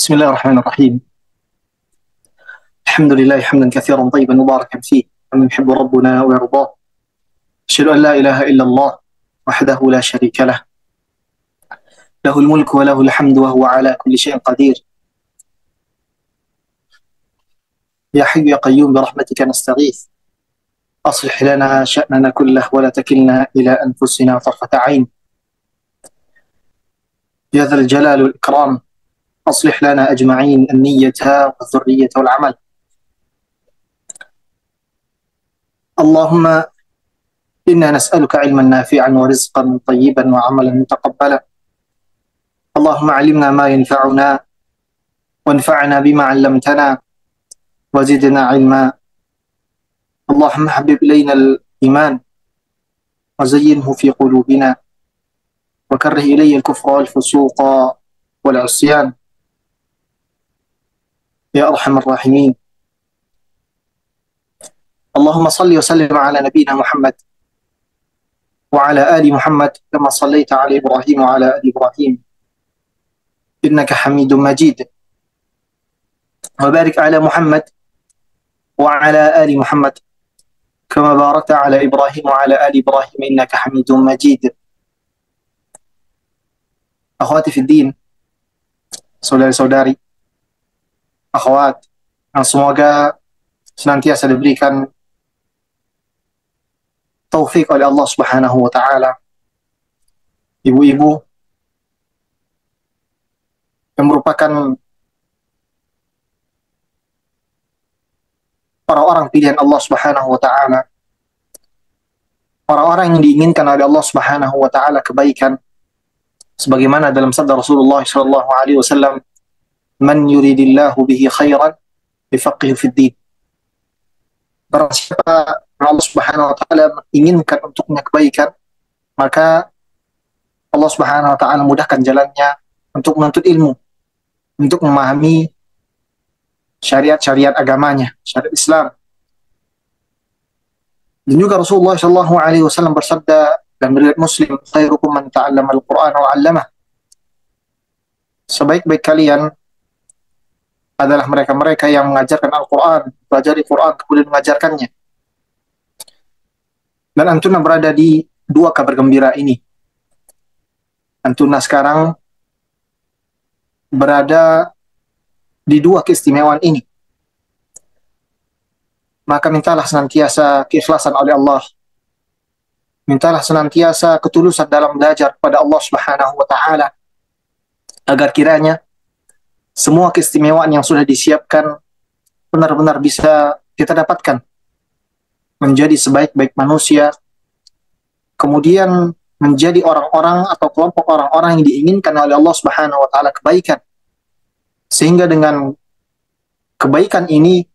بسم الله الرحمن الرحيم. الحمد لله حمدا كثيرا طيبا مباركا فيه ومن يحب ربنا ويرضاه. أشهد أن لا إله إلا الله وحده لا شريك له، له الملك وله الحمد وهو على كل شيء قدير. يا حي يا قيوم برحمتك نستغيث، أصلح لنا شأننا كله ولا تكلنا إلى أنفسنا طرفة عين. يا ذا الجلال والإكرام أصلح لنا أجمعين النية والذرية والعمل. اللهم إنا نسألك علما نافعا ورزقا طيبا وعملا متقبلا. اللهم علمنا ما ينفعنا وانفعنا بما علمتنا وزدنا علما. اللهم حبب إلينا الإيمان وزينه في قلوبنا وكره إلي الكفر والفسوق والعصيان يا أرحم الراحمين. اللهم صل وسلم على نبينا محمد وعلى آل محمد كما صليت على إبراهيم وعلى آل إبراهيم إنك حميد مجيد، وبارك على محمد وعلى آل محمد كما باركت على إبراهيم وعلى آل إبراهيم إنك حميد مجيد. Akhwati fi din, saudari-saudari, akhwat yang semoga senantiasa diberikan taufik oleh Allah Subhanahu wa taala. Ibu-ibu yang merupakan orang-orang pilihan Allah Subhanahu wa taala, orang-orang yang diinginkan oleh Allah Subhanahu wa taala kebaikan, sebagaimana dalam sabda Rasulullah sallallahu alaihi wasallam, "Man yuridillahu bihi khairan yufaqihu fid din." Barang siapa Allah Subhanahu wa taala inginkan untuknya kebaikan, maka Allah Subhanahu wa taala mudahkan jalannya untuk menuntut ilmu, untuk memahami syariat-syariat agamanya, syariat Islam. Dan juga Rasulullah sallallahu alaihi wasallam bersabda dan riwayat Muslim, "Khairukum man ta'allama al-Qur'an wa 'allamah." Sebaik-baik kalian adalah mereka-mereka yang mengajarkan Al-Qur'an, pelajari Qur'an kemudian mengajarkannya. Dan antuna berada di dua kabar gembira ini. Antuna sekarang berada di dua keistimewaan ini. Maka mintalah senantiasa keikhlasan oleh Allah. Mintalah senantiasa ketulusan dalam belajar kepada Allah Subhanahu wa taala, agar kiranya semua keistimewaan yang sudah disiapkan benar-benar bisa kita dapatkan, menjadi sebaik-baik manusia, kemudian menjadi orang-orang atau kelompok orang-orang yang diinginkan oleh Allah Subhanahu wa taala kebaikan. Sehingga dengan kebaikan ini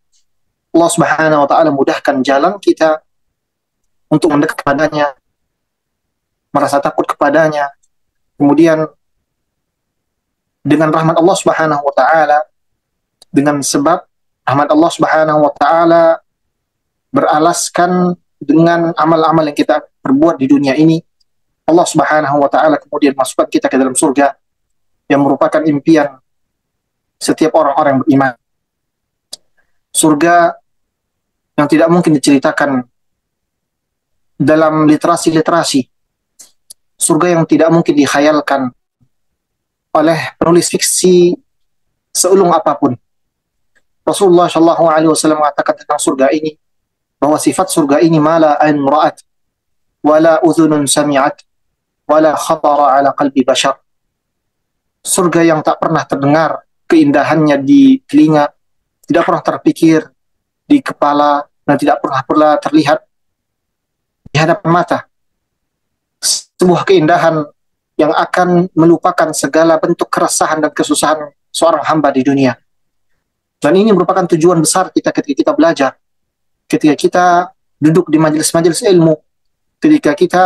Allah Subhanahu wa taala mudahkan jalan kita untuk mendekat kepadanya, merasa takut kepadanya. Kemudian dengan rahmat Allah Subhanahu wa taala, dengan sebab rahmat Allah Subhanahu wa taala beralaskan dengan amal-amal yang kita perbuat di dunia ini, Allah Subhanahu wa taala kemudian masukkan kita ke dalam surga yang merupakan impian setiap orang-orang yang beriman. Surga yang tidak mungkin diceritakan dalam literasi-literasi, surga yang tidak mungkin dikhayalkan oleh penulis fiksi seulung apapun. Rasulullah Shallallahu Alaihi Wasallam mengatakan tentang surga ini bahwa sifat surga ini mala ain ra'at, wala udhunun sami'at, wala khatara ala qalbi bashar. Surga yang tak pernah terdengar keindahannya di telinga, tidak pernah terpikir di kepala, dan tidak pernah pula terlihat di hadapan mata. Sebuah keindahan yang akan melupakan segala bentuk keresahan dan kesusahan seorang hamba di dunia. Dan ini merupakan tujuan besar kita ketika kita belajar, ketika kita duduk di majelis-majelis ilmu, ketika kita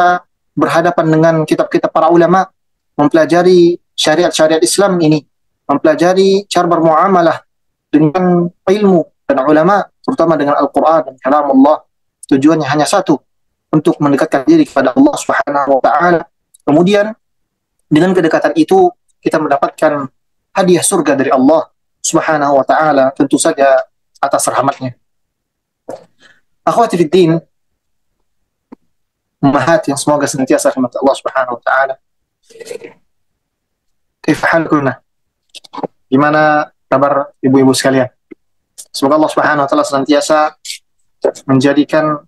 berhadapan dengan kitab-kitab para ulama, mempelajari syariat-syariat Islam ini, mempelajari cara bermuamalah dengan ilmu dan ulama, terutama dengan Al-Quran dan kalam Allah. Tujuannya hanya satu, untuk mendekatkan diri kepada Allah Subhanahu wa taala. Kemudian dengan kedekatan itu kita mendapatkan hadiah surga dari Allah Subhanahu wa ta'ala, tentu saja atas rahmatnya. Akhwati fid din, ummahat yang semoga senantiasa rahmat Allah Subhanahu wa ta'ala. Kaifa halkunna? Gimana kabar ibu-ibu sekalian? Semoga Allah Subhanahu wa ta'ala senantiasa menjadikan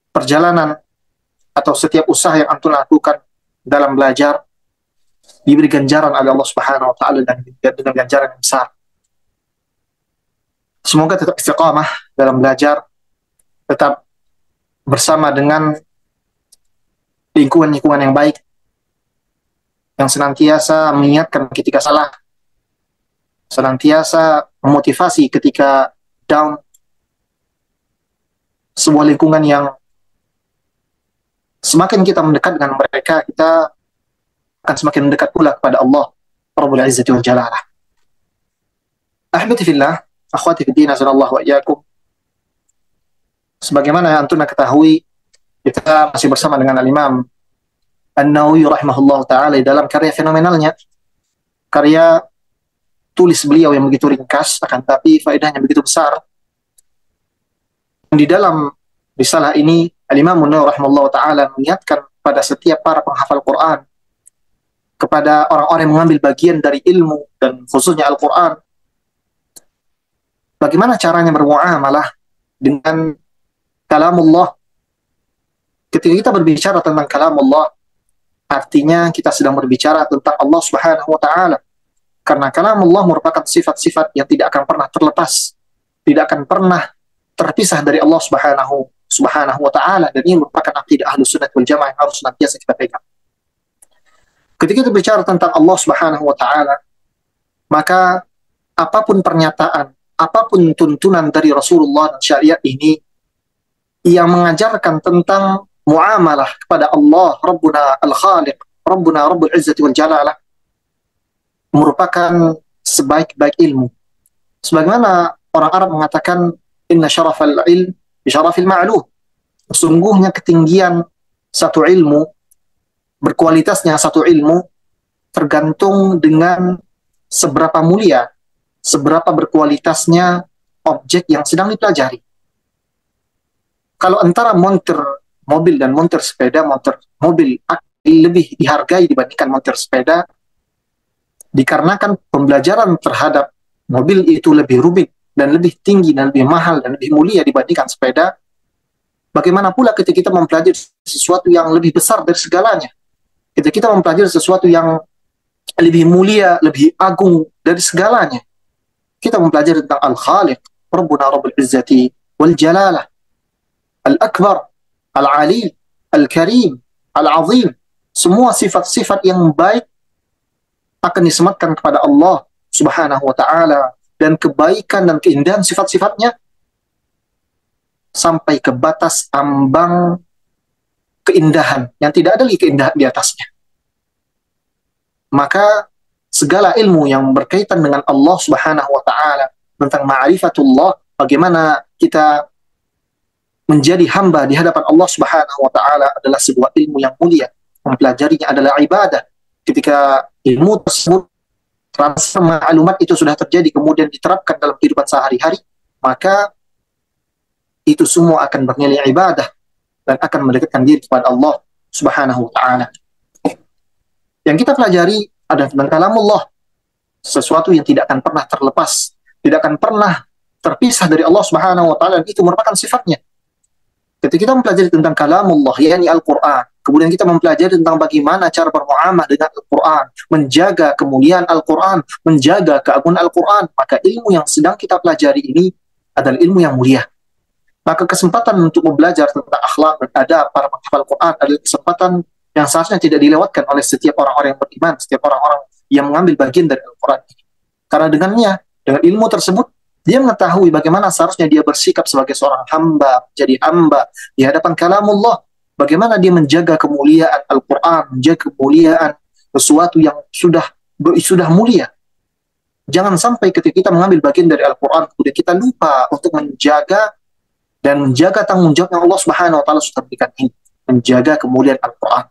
perjalanan atau setiap usaha yang antum lakukan dalam belajar diberi ganjaran oleh Allah Subhanahu wa ta'ala dan dengan ganjaran yang besar. Semoga tetap istiqamah dalam belajar, tetap bersama dengan lingkungan-lingkungan yang baik, yang senantiasa mengingatkan ketika salah, senantiasa memotivasi ketika down, sebuah lingkungan yang semakin kita mendekat dengan mereka, kita akan semakin mendekat pula kepada Allah Rabbul Izzati wal Jalalah. Ahbati fillah, akhwati fid din, azanallahu wa iyyakum. Sebagaimana yang antum ketahui, kita masih bersama dengan Al-Imam An-Nawawi rahimahullah ta'ala dalam karya fenomenalnya, karya tulis beliau yang begitu ringkas, akan tapi faedahnya begitu besar. Di dalam risalah ini, Al-Imam An-Nawawi rahimahullah ta'ala mengingatkan pada setiap para penghafal Quran, kepada orang-orang yang mengambil bagian dari ilmu, dan khususnya Al-Quran, bagaimana caranya bermuamalah dengan kalamullah. Ketika kita berbicara tentang kalamullah, artinya kita sedang berbicara tentang Allah Subhanahu wa ta'ala. Karena kalamullah merupakan sifat-sifat yang tidak akan pernah terlepas, tidak akan pernah terpisah dari Allah Subhanahu wa ta'ala, dan ini merupakan akidah Ahlus Sunnah wal Jamaah yang harus senantiasa kita pegang. Ketika kita bicara tentang Allah Subhanahu wa ta'ala, maka apapun pernyataan, apapun tuntunan dari Rasulullah dan syariat ini yang mengajarkan tentang muamalah kepada Allah Rabbuna Al-Khaliq, Rabbuna Rabbul Izzati wal Jalalah, merupakan sebaik-baik ilmu. Sebagaimana orang Arab mengatakan, inna syarafal ilm bi syarafil ma'luh. Sesungguhnya ketinggian satu ilmu, berkualitasnya satu ilmu, tergantung dengan seberapa mulia, seberapa berkualitasnya objek yang sedang dipelajari. Kalau antara montir mobil dan montir sepeda, montir mobil lebih dihargai dibandingkan montir sepeda, dikarenakan pembelajaran terhadap mobil itu lebih rumit dan lebih tinggi dan lebih mahal dan lebih mulia dibandingkan sepeda. Bagaimana pula ketika kita mempelajari sesuatu yang lebih besar dari segalanya, ketika kita mempelajari sesuatu yang lebih mulia, lebih agung dari segalanya, kita mempelajari tentang Al-Khaliq, Rabbuna Rabbul Izzati wal Jalalah, Al-Akbar, Al-Ali, Al-Karim, Al-Azim. Semua sifat-sifat yang baik akan disematkan kepada Allah Subhanahu wa ta'ala, dan kebaikan dan keindahan sifat-sifatnya sampai ke batas ambang keindahan yang tidak ada lagi keindahan di atasnya. Maka segala ilmu yang berkaitan dengan Allah Subhanahu wa ta'ala, tentang ma'rifatullah, bagaimana kita menjadi hamba di hadapan Allah Subhanahu wa ta'ala, adalah sebuah ilmu yang mulia. Mempelajarinya adalah ibadah. Ketika ilmu tersebut, transfer maklumat itu sudah terjadi, kemudian diterapkan dalam kehidupan sehari-hari, maka itu semua akan bernilai ibadah dan akan mendekatkan diri kepada Allah Subhanahu wa ta'ala. Yang kita pelajari adalah tentang kalamullah, sesuatu yang tidak akan pernah terlepas, tidak akan pernah terpisah dari Allah Subhanahu wa ta'ala, dan itu merupakan sifatnya. Ketika kita mempelajari tentang kalamullah, yakni Al-Quran, kemudian kita mempelajari tentang bagaimana cara bermuamalah dengan Al-Quran, menjaga kemuliaan Al-Quran, menjaga keagungan Al-Quran, maka ilmu yang sedang kita pelajari ini adalah ilmu yang mulia. Maka kesempatan untuk belajar tentang akhlak dan adab para penghafal Quran adalah kesempatan yang seharusnya tidak dilewatkan oleh setiap orang-orang yang beriman, setiap orang-orang yang mengambil bagian dari Al-Quran ini. Karena dengannya, dengan ilmu tersebut, dia mengetahui bagaimana seharusnya dia bersikap sebagai seorang hamba, jadi hamba di hadapan kalamullah, bagaimana dia menjaga kemuliaan Al-Quran, menjaga kemuliaan sesuatu yang sudah mulia. Jangan sampai ketika kita mengambil bagian dari Al-Quran, kemudian kita lupa untuk menjaga dan menjaga tanggung jawab yang Allah Subhanahu wa ta'ala sudah berikan ini, menjaga kemuliaan Al-Quran.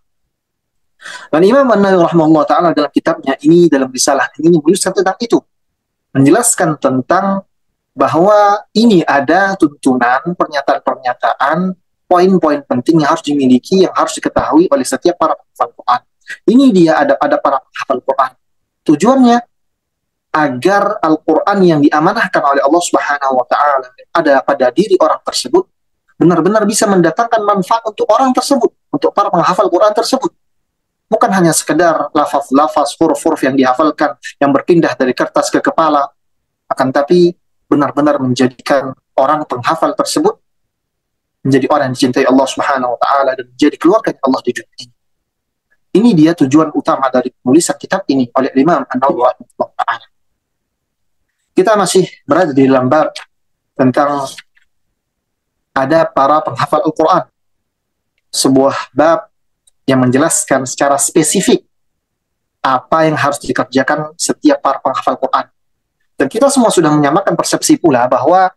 Dan Imam An-Nawawi rahimahullah ta'ala dalam kitabnya ini, dalam risalah ini, menuliskan tentang itu. menjelaskan tentang bahwa ini ada tuntunan, pernyataan-pernyataan, poin-poin penting yang harus dimiliki, yang harus diketahui oleh setiap para penghafal Quran. Ini dia ada para penghafal Quran. Tujuannya agar Al-Quran yang diamanahkan oleh Allah Subhanahu wa Ta'ala ada pada diri orang tersebut benar-benar bisa mendatangkan manfaat untuk orang tersebut, untuk para penghafal Quran tersebut. Bukan hanya sekedar lafaz-lafaz, huruf-huruf yang dihafalkan, yang berpindah dari kertas ke kepala, akan tapi benar-benar menjadikan orang penghafal tersebut menjadi orang yang dicintai Allah Subhanahu wa Ta'ala dan menjadi keluarga Allah di dunia ini. Ini dia tujuan utama dari penulisan kitab ini oleh Imam An-Nawawi rahimahullah ta'ala. Kita masih berada di dalam bab tentang ada para penghafal Al-Quran. Sebuah bab yang menjelaskan secara spesifik apa yang harus dikerjakan setiap para penghafal Quran. Dan kita semua sudah menyamakan persepsi pula bahwa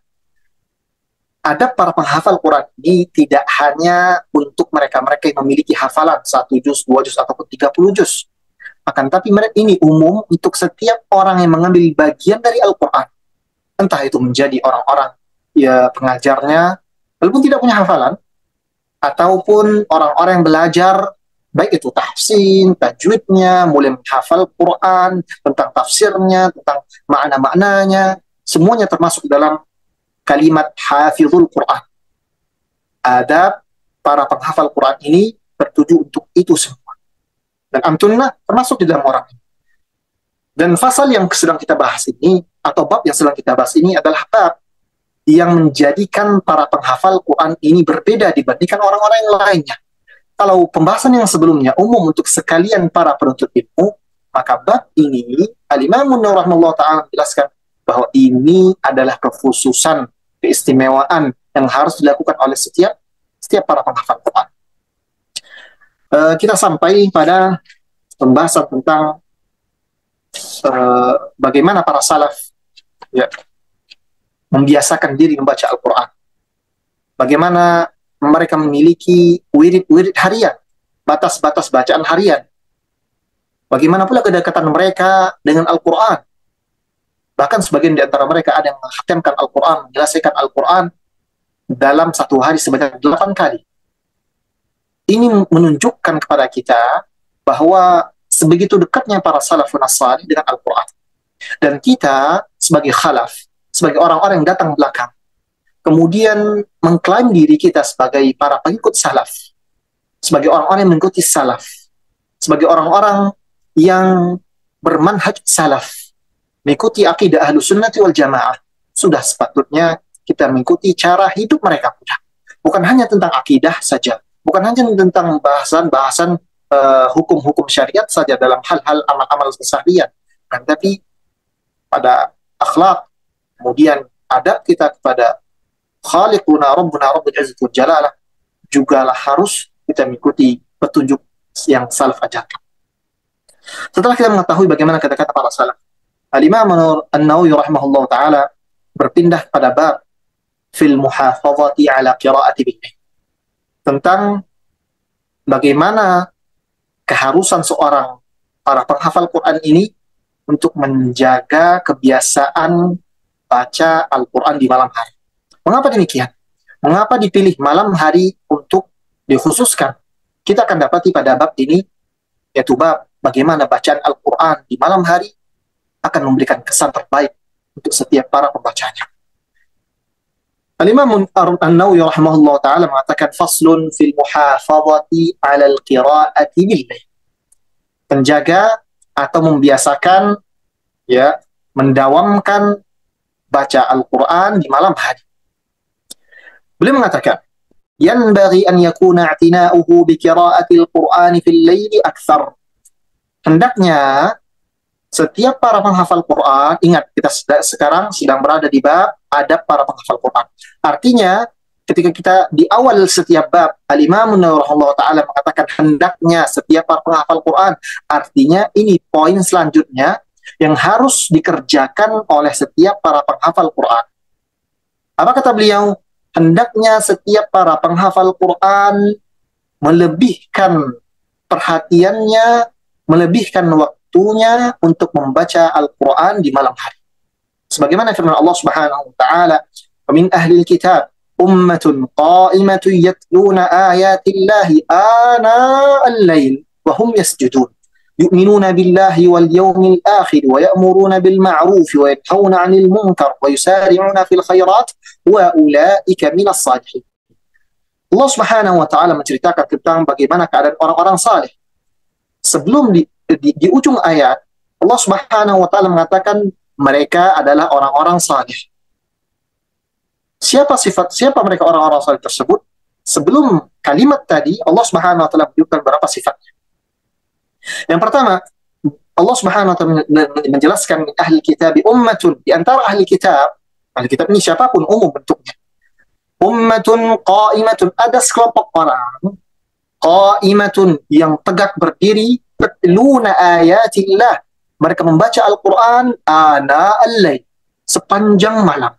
ada para penghafal Quran ini tidak hanya untuk mereka-mereka yang memiliki hafalan 1 juz, 2 juz, ataupun 30 juz. Akan tapi mereka ini umum untuk setiap orang yang mengambil bagian dari Al-Quran. Entah itu menjadi orang-orang ya pengajarnya, walaupun tidak punya hafalan, ataupun orang-orang yang belajar, baik itu tahsin, tajwidnya, mulai menghafal Quran, tentang tafsirnya, tentang makna-maknanya, semuanya termasuk dalam kalimat hafizul Quran. Adab para penghafal Quran ini bertuju untuk itu semua. Dan amtunillah termasuk di dalam orang ini. Dan fasal yang sedang kita bahas ini, atau bab yang sedang kita bahas ini adalah bab yang menjadikan para penghafal Quran ini berbeda dibandingkan orang-orang yang lainnya. Kalau pembahasan yang sebelumnya umum untuk sekalian para penuntut ilmu, maka bab ini Al-Imam An-Nawawi rahimahullah ta'ala menjelaskan bahwa ini adalah kekhususan, keistimewaan yang harus dilakukan oleh setiap para penghafal Quran. Kita sampai pada pembahasan tentang bagaimana para salaf ya, membiasakan diri membaca Al-Quran. Bagaimana mereka memiliki wirid-wirid harian, batas-batas bacaan harian. Bagaimana pula kedekatan mereka dengan Al-Quran. Bahkan sebagian di antara mereka ada yang menghatamkan Al-Quran, menyelesaikan Al-Quran dalam 1 hari sebanyak 8 kali. Ini menunjukkan kepada kita bahwa sebegitu dekatnya para salafun as-salih dengan Al-Quran. Dan kita sebagai khalaf, sebagai orang-orang yang datang belakang, kemudian mengklaim diri kita sebagai para pengikut salaf, sebagai orang-orang yang mengikuti salaf, sebagai orang-orang yang bermanhaj salaf, mengikuti akidah ahlu sunnati wal jamaah, sudah sepatutnya kita mengikuti cara hidup mereka pula. Bukan hanya tentang akidah saja, bukan hanya tentang bahasan-bahasan hukum-hukum syariat saja dalam hal-hal amal-amal keseharian, tapi pada akhlak, kemudian adab kita kepada Khaliquna Rabbuna Rabbul Izzati wal Jalalah jugalah harus kita mengikuti petunjuk yang salaf ajarkan. Setelah kita mengetahui bagaimana kata-kata para salaf, Al-Imam An-Nawawi rahimahullah ta'ala berpindah pada bab fil muhafazati ala qiraati bil-lail, tentang bagaimana keharusan seorang para penghafal Quran ini untuk menjaga kebiasaan baca Al-Quran di malam hari. Mengapa demikian? Mengapa dipilih malam hari untuk dikhususkan? Kita akan dapati pada bab ini, yaitu bab bagaimana bacaan Al-Quran di malam hari akan memberikan kesan terbaik untuk setiap para pembacanya. Al-Imam An-Nawawi rahimahullah ta'ala mengatakan faslun fil muhafazati ala al-qira'ati bil-lail. Penjaga atau membiasakan ya, mendawamkan baca Al-Quran di malam hari. Beliau mengatakan, yanbaghi an yakuna i'tina'uhu bi qira'ati al-Qur'an fil laili akthar. Hendaknya setiap para penghafal Quran, ingat kita sekarang sedang berada di bab adab para penghafal Quran. Artinya ketika kita di awal setiap bab, Al-Imam An-Nawawi rahimahullah ta'ala mengatakan hendaknya setiap para penghafal Quran, artinya ini poin selanjutnya yang harus dikerjakan oleh setiap para penghafal Quran. Apa kata beliau? Hendaknya setiap para penghafal Quran melebihkan perhatiannya, melebihkan waktunya untuk membaca Al-Quran di malam hari. Sebagaimana firman Allah Subhanahu wa taala, "Min ahli kitab ummatun qa'imatun yatluna ayatillahi ana al-lail wa hum yasjudun. Yu'minuna billahi wal yawmil akhir wa ya'muruna bil ma'ruf wa yanhauna 'anil munkar wa yusari'una fil khairat wa ulaika minas salihin." Allah Subhanahu wa taala menceritakan tentang bagaimana keadaan orang-orang saleh. Sebelum di ujung ayat, Allah Subhanahu wa taala mengatakan mereka adalah orang-orang saleh. Siapa mereka orang-orang saleh tersebut? Sebelum kalimat tadi, Allah Subhanahu wa taala menyebutkan beberapa sifatnya. Yang pertama, Allah Subhanahu wa taala menjelaskan ahli kitab ummatun, di antara ahli kitab ini siapapun umum bentuknya. Ummatun qa'imatun, ada sekelompok orang qa'imatun yang tegak berdiri, yatluna ayatillah, mereka membaca Al-Qur'an ana al-lail, sepanjang malam.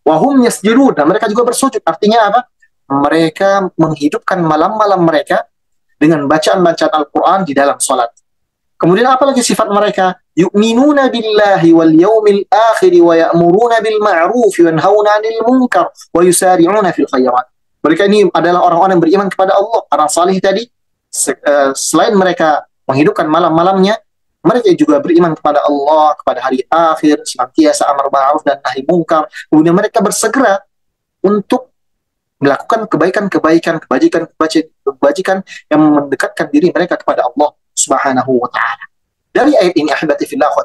Wa hum yasjudun, dan mereka juga bersujud. Artinya apa? Mereka menghidupkan malam-malam mereka dengan bacaan-bacaan Al-Qur'an di dalam salat. Kemudian apa lagi sifat mereka? Yu'minuna billahi wal yawmil akhir wa ya'muruna bil ma'ruf wa yanhauna 'anil munkar wa yusari'una fil khairat. Mereka ini adalah orang-orang yang beriman kepada Allah. Orang salih tadi, selain mereka menghidupkan malam-malamnya, mereka juga beriman kepada Allah, kepada hari akhir, senantiasa amar ma'ruf dan nahi munkar. Kemudian mereka bersegera untuk melakukan kebajikan yang mendekatkan diri mereka kepada Allah Subhanahu wa ta'ala. Dari ayat ini, ahibati fillah wa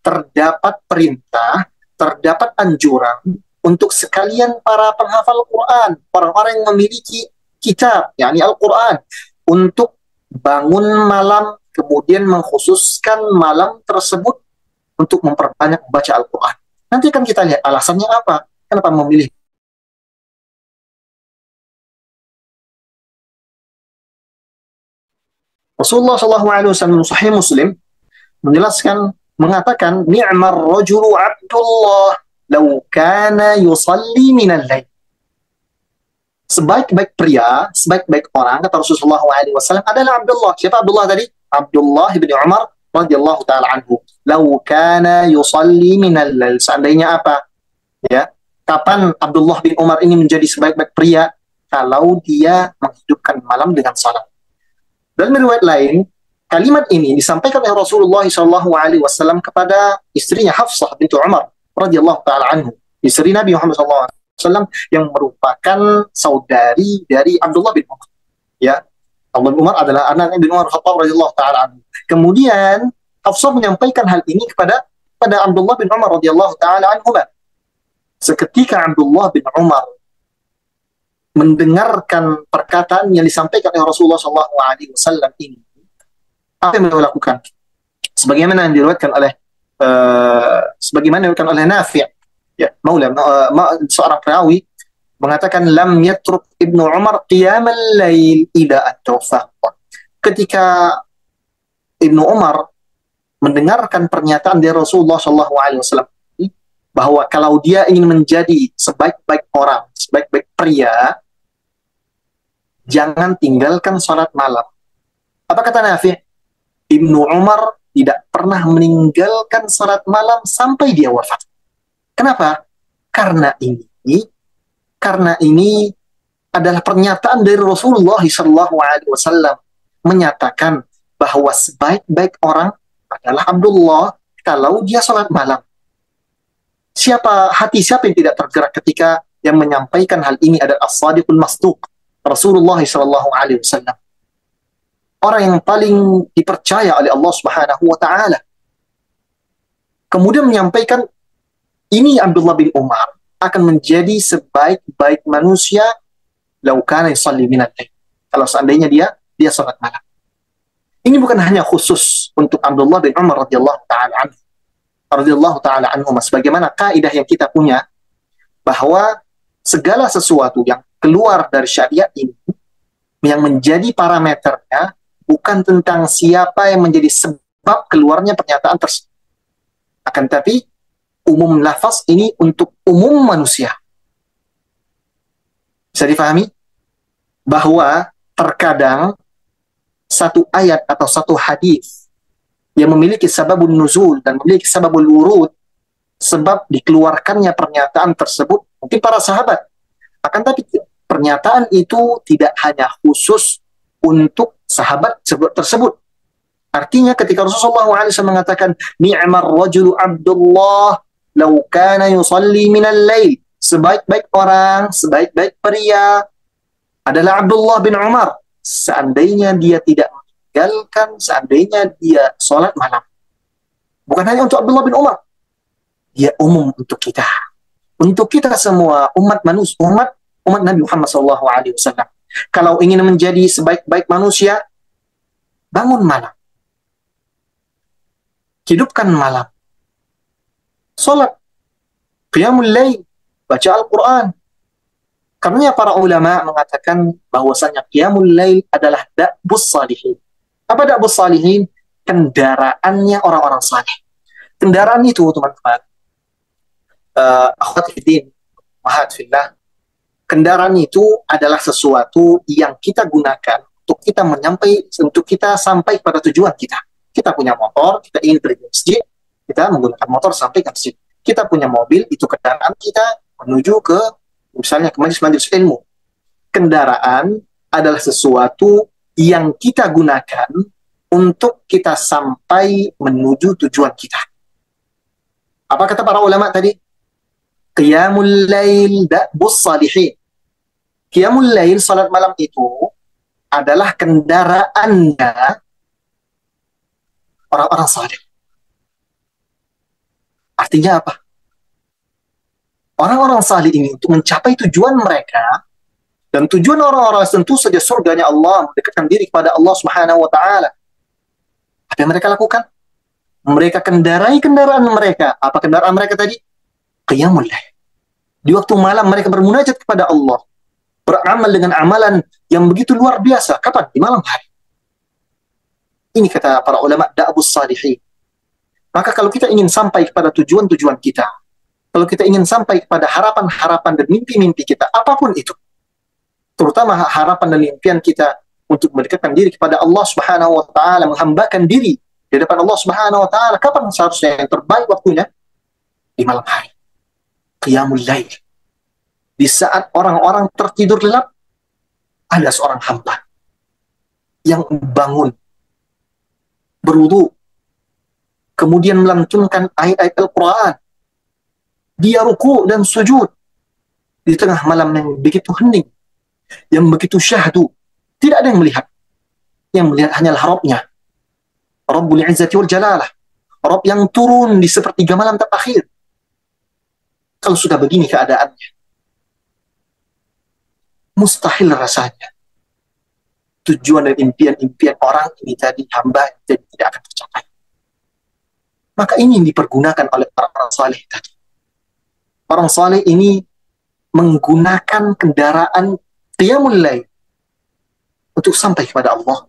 terdapat perintah, terdapat anjuran untuk sekalian para penghafal Quran, orang-orang yang memiliki kitab, yakni Al-Quran, untuk bangun malam, kemudian mengkhususkan malam tersebut untuk memperbanyak membaca Al-Quran. Nanti kan kita lihat alasannya apa, kenapa memilih. Rasulullah SAW Sahih Muslim menjelaskan, mengatakan, ni'mar rajulu Abdullah law kana yusalli minal lail. Sebaik-baik pria, sebaik-baik orang, kata Rasulullah SAW, adalah Abdullah. Siapa Abdullah tadi? Abdullah bin Umar radhiyallahu taala anhu. Law kana yusalli minal lail. Seandainya apa? Ya. Kapan Abdullah bin Umar ini menjadi sebaik-baik pria? Kalau dia menghidupkan malam dengan salat. Dan riwayat lain, kalimat ini disampaikan oleh Rasulullah SAW kepada istrinya Hafsah bintu Umar radhiyallahu taala anhu, istri Nabi Muhammad SAW yang merupakan saudari dari Abdullah bin Umar. Ya, Abdullah bin Umar adalah anak bin Umar Khattab radhiyallahu taala anhu. Kemudian Hafsah menyampaikan hal ini kepada Abdullah bin Umar radhiyallahu taala anhu. Seketika Abdullah bin Umar mendengarkan perkataan yang disampaikan oleh Rasulullah SAW ini, apa yang beliau lakukan? Sebagaimana yang diriwayatkan oleh Nafi', ya, Maula, seorang perawi mengatakan, lam yatruk Ibnu Umar qiyamal lail ida at-tawfaq. Ketika Ibnu Umar mendengarkan pernyataan dari Rasulullah SAW bahwa kalau dia ingin menjadi sebaik-baik orang, sebaik-baik pria, jangan tinggalkan salat malam. Apa kata Nafi'? Ibnu Umar tidak pernah meninggalkan salat malam sampai dia wafat. Kenapa? Karena ini adalah pernyataan dari Rasulullah SAW menyatakan bahwa sebaik-baik orang adalah Abdullah kalau dia salat malam. Hati siapa yang tidak tergerak ketika yang menyampaikan hal ini adalah as-sadiqul masduq, Rasulullah SAW. Orang yang paling dipercaya oleh Allah Subhanahu wa taala. Kemudian menyampaikan ini Abdullah bin Umar akan menjadi sebaik-baik manusia lau kana yusalli minal lail. Kalau seandainya dia salat malam. Ini bukan hanya khusus untuk Abdullah bin Umar radhiyallahu taala anhu, sebagaimana kaidah yang kita punya bahwa segala sesuatu yang keluar dari syariat ini yang menjadi parameternya bukan tentang siapa yang menjadi sebab keluarnya pernyataan tersebut, akan tetapi umum lafaz ini untuk umum manusia. Bisa difahami bahwa terkadang satu ayat atau satu hadis yang memiliki sababun nuzul dan memiliki sababul wurud sebab dikeluarkannya pernyataan tersebut mungkin para sahabat. Akan tapi pernyataan itu tidak hanya khusus untuk sahabat tersebut. Artinya ketika Rasulullah SAW mengatakan ni'mar rajulu Abdullah law kana yusalli minal lail, sebaik-baik orang, sebaik-baik pria adalah Abdullah bin Umar, seandainya dia tidak meninggalkan, seandainya dia sholat malam. Bukan hanya untuk Abdullah bin Umar, dia umum untuk kita. Untuk kita semua, umat manusia, umat Nabi Muhammad SAW. Kalau ingin menjadi sebaik-baik manusia, bangun malam. Hidupkan malam. Salat. Qiyamul lail. Baca Al-Quran. Karena para ulama mengatakan bahwasanya Qiyamul lail adalah da'bus salihin. Apa da'bus salihin? Kendaraannya orang-orang saleh. Kendaraan itu, teman-teman, akhwat fiddin, mahat fillah, kendaraan itu adalah sesuatu yang kita gunakan untuk kita sampai pada tujuan kita. Kita punya motor, kita ingin pergi ke masjid, kita menggunakan motor sampai ke masjid. Kita punya mobil, itu kendaraan kita menuju ke, misalnya ke majelis ilmu. Kendaraan adalah sesuatu yang kita gunakan untuk kita sampai menuju tujuan kita. Apa kata para ulama tadi? Qiyamul lail da'bus salihin. Qiyamul lail, salat malam itu adalah kendaraannya orang-orang saleh. Artinya apa? Orang-orang saleh ini untuk mencapai tujuan mereka, dan tujuan orang-orang tentu saja surganya Allah, mendekatkan diri kepada Allah Subhanahu wa taala. Apa yang mereka lakukan? Mereka kendarai kendaraan mereka. Apa kendaraan mereka tadi? Qiyamul lail. Di waktu malam mereka bermunajat kepada Allah, beramal dengan amalan yang begitu luar biasa. Kapan? Di malam hari. Ini kata para ulama da'bus salihin. Maka kalau kita ingin sampai kepada tujuan-tujuan kita, kalau kita ingin sampai kepada harapan-harapan dan mimpi-mimpi kita, apapun itu, terutama harapan dan impian kita untuk mendekatkan diri kepada Allah Subhanahu wa taala, menghambakan diri di depan Allah Subhanahu wa taala, kapan seharusnya yang terbaik waktunya? Di malam hari. Qiyamul lail. Di saat orang-orang tertidur lelap, ada seorang hamba yang bangun, berwudu, kemudian melantunkan ayat-ayat Al-Quran. Dia ruku dan sujud di tengah malam yang begitu hening, yang begitu syahdu. Tidak ada yang melihat. Yang melihat hanyalah Rabbnya. Rabbul Izzati wal Jalalah. Rabb yang turun di sepertiga malam terakhir. Kalau sudah begini keadaannya, mustahil rasanya tujuan dan impian-impian orang ini tadi, hamba jadi tidak akan tercapai. Maka ini yang dipergunakan oleh orang saleh tadi. Orang saleh ini menggunakan kendaraan qiyamul lail untuk sampai kepada Allah,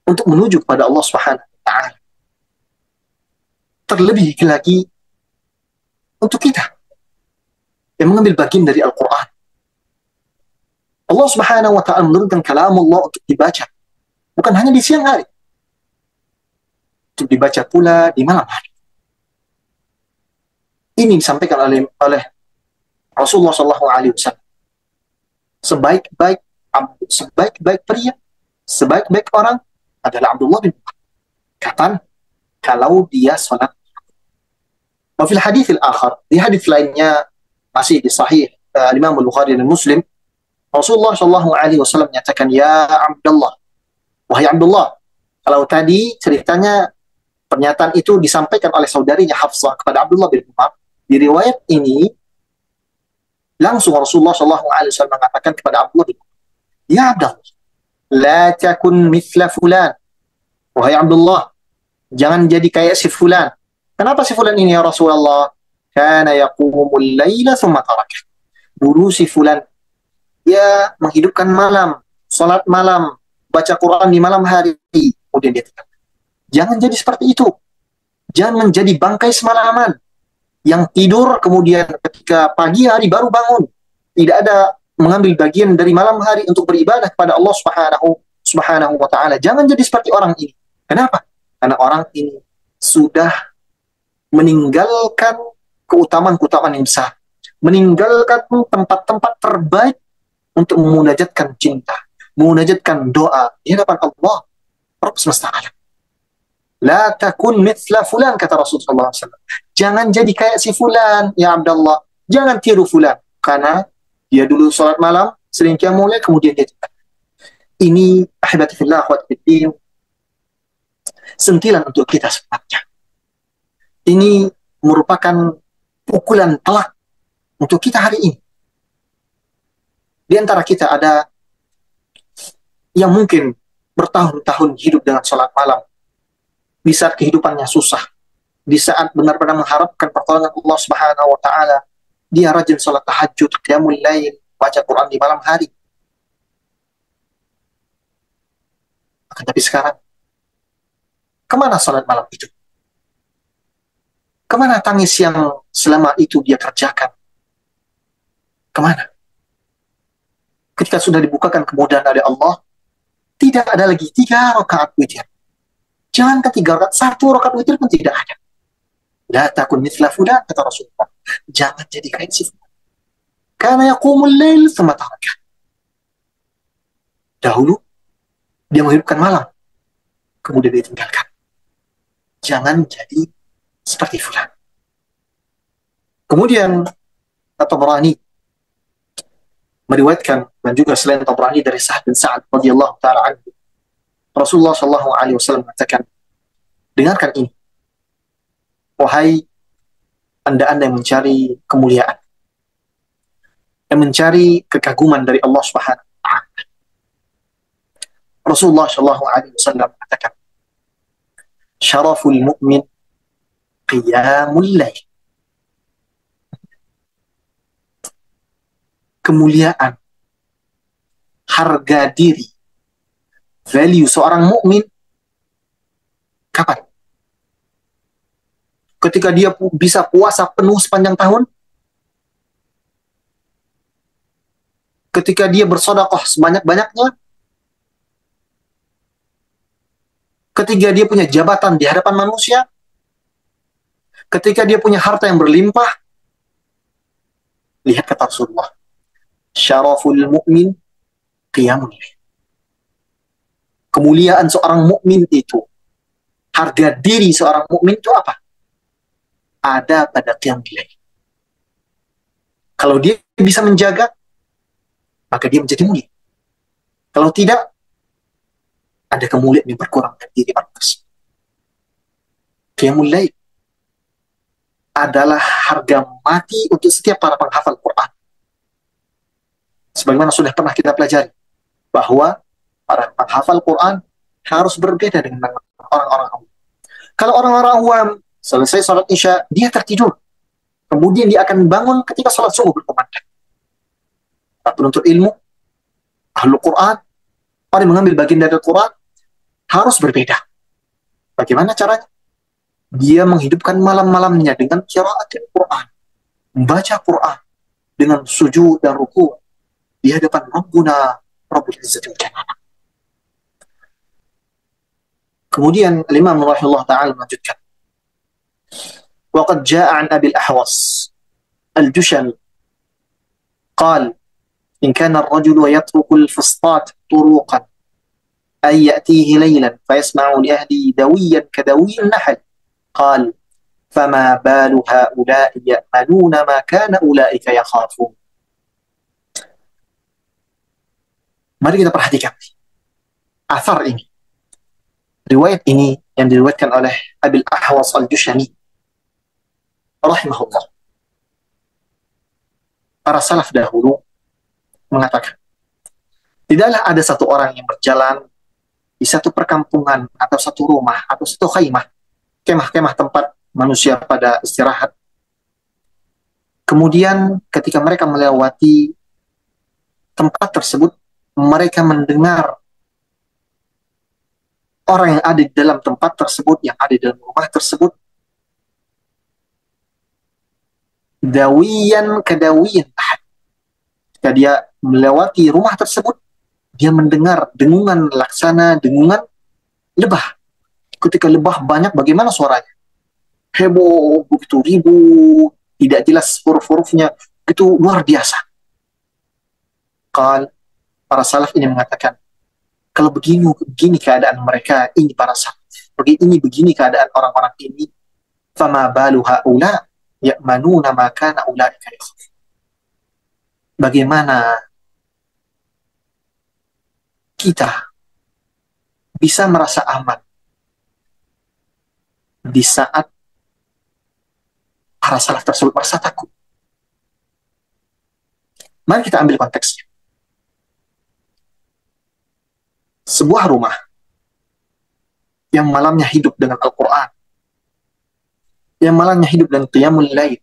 untuk menuju kepada Allah Subhanahu wa taala. Terlebih lagi untuk kita yang mengambil bagian dari Al-Quran. Allah Subhanahu wa taala menurunkan kalamullah untuk dibaca, bukan hanya di siang hari, untuk dibaca pula di malam hari. Ini disampaikan oleh Rasulullah SAW. Sebaik-baik pria, sebaik-baik orang adalah Abdullah bin Umar. Kapan? Kalau dia salat. Wa fil hadits al-akhar, di hadits lainnya masih di sahih Imam Al-Bukhari dan Muslim, Rasulullah SAW menyatakan, ya Abdullah, wahai Abdullah. Kalau tadi ceritanya, pernyataan itu disampaikan oleh saudarinya Hafsah kepada Abdullah bin Umar. Di riwayat ini, langsung Rasulullah SAW mengatakan kepada Abdullah bin Umar, ya Abdullah, la takun mithla fulan. Wahai Abdullah, jangan jadi kayak si fulan. Kenapa si fulan ini ya Rasulullah? Kana yaqumul laila thumma tarakah. Dulu si fulan, dia menghidupkan malam, salat malam, baca Quran di malam hari, kemudian dia tinggal. Jangan jadi seperti itu. Jangan menjadi bangkai semalaman yang tidur kemudian ketika pagi hari baru bangun. Tidak ada mengambil bagian dari malam hari untuk beribadah kepada Allah Subhanahu wa taala. Jangan jadi seperti orang ini. Kenapa? Karena orang ini sudah meninggalkan keutamaan-keutamaan yang besar, meninggalkan tempat-tempat terbaik untuk memunajatkan cinta, memunajatkan doa di hadapan Allah Rabb semesta alam. La takun mithla fulan, kata Rasulullah SAW. Jangan jadi kayak si fulan, ya Abdullah. Jangan tiru fulan. Karena dia dulu sholat malam, sering qiyamul lail, kemudian dia tidak. Ini, ahibati fillah, akhwati fiddin, sentilan untuk kita sebenarnya. Ini merupakan pukulan telak untuk kita hari ini. Di antara kita ada yang mungkin bertahun-tahun hidup dengan sholat malam, di saat kehidupannya susah, di saat benar-benar mengharapkan pertolongan Allah Subhanahu wa Ta'ala, dia rajin salat tahajud, qiyamul lail, baca Quran di malam hari. Akan tapi sekarang, kemana salat malam itu? Kemana tangis yang selama itu dia kerjakan? Kemana? Ketika sudah dibukakan kemudahan oleh Allah, tidak ada lagi 3 rakaat witir. Jangan ketiga rakaat, 1 rakaat witir pun tidak ada. La takun mithla fulan, kata Rasulullah. Jangan jadi kain si fulan. Karena yaqumul lail thumma taraka. Dahulu dia menghidupkan malam, kemudian dia tinggalkan. Jangan jadi seperti fulan. Kemudian At-Tabrani meriwayatkan, dan juga selain Tabrani dari Sa'd bin Sa'ad radhiyallahu taala anhu, Rasulullah sallallahu alaihi wasallam mengatakan, dengarkan ini, wahai anda-anda yang mencari kemuliaan, yang mencari kekaguman dari Allah Subhanahu wa taala. Rasulullah sallallahu alaihi wasallam mengatakan, syaraful mu'min qiyamul lail. Kemuliaan, harga diri, value seorang mukmin kapan? Ketika dia bisa puasa penuh sepanjang tahun? Ketika dia bersedekah sebanyak-banyaknya? Ketika dia punya jabatan di hadapan manusia? Ketika dia punya harta yang berlimpah? Lihat kata Rasulullah, syaraful mu'min qiyamul lail. Kemuliaan seorang mukmin itu, harga diri seorang mukmin itu apa? Ada pada qiyamul lail. Kalau dia bisa menjaga, maka dia menjadi mulia. Kalau tidak, ada kemuliaan yang berkurang dari diri pantas. Qiyamul lail adalah harga mati untuk setiap para penghafal Quran. Sebagaimana sudah pernah kita pelajari, bahwa para penghafal Quran harus berbeda dengan orang-orang awam. Kalau orang-orang awam selesai salat isya, dia tertidur. Kemudian dia akan bangun ketika salat subuh berkumandang. Penuntut ilmu, ahlul Quran, orang yang mengambil bagian dari Quran, harus berbeda. Bagaimana caranya? Dia menghidupkan malam-malamnya dengan qiraatul Quran, membaca Quran dengan sujud dan ruku di hadapan Rabbuna Rabbul Izzati wal Jalal. Kemudian Imam rahimahullah taala melanjutkan, wa qad jaa'a an Abi al-Ahwas al-Jushani qala in kana ar-rajulu yatruku al-fustat turuqan ay ya'tihi laylan fayasma'u li ahli dawiyan kadawi an-nahl qala fama balu ha'ula'i ya'maluna ma kana ulaika yakhafun. Mari kita perhatikan athar ini, riwayat ini yang diriwayatkan oleh Abil Ahwas al-Jushani rahimahullah. Para salaf dahulu mengatakan, tidaklah ada satu orang yang berjalan di satu perkampungan atau satu rumah atau satu khaimah, kemah-kemah tempat manusia pada istirahat. Kemudian ketika mereka melewati tempat tersebut, mereka mendengar orang yang ada di dalam tempat tersebut, yang ada di dalam rumah tersebut, dawiyan kadawiyan. Ketika dia melewati rumah tersebut, dia mendengar dengungan laksana dengungan lebah. Ketika lebah banyak, bagaimana suaranya? Heboh, begitu ribut, tidak jelas huruf-hurufnya, itu luar biasa. Para salaf ini mengatakan, kalau begini keadaan mereka, ini para salaf, begini keadaan orang-orang ini, fama balu haula ya'manuna ma kana ulaika yakhafun. Bagaimana kita bisa merasa aman di saat para salaf tersebut merasa takut? Mari kita ambil konteksnya. Sebuah rumah yang malamnya hidup dengan Al-Quran, yang malamnya hidup dengan qiyamul lail,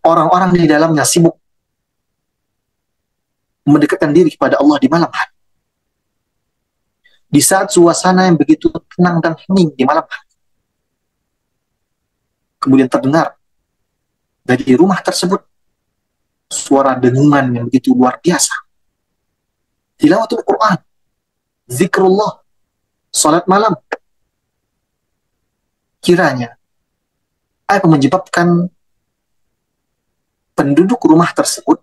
orang-orang di dalamnya sibuk mendekatkan diri kepada Allah di malam hari. Di saat suasana yang begitu tenang dan hening di malam hari, kemudian terdengar dari rumah tersebut suara dengungan yang begitu luar biasa. Tilawatul Quran, zikrullah, salat malam. Kiranya apa menyebabkan penduduk rumah tersebut,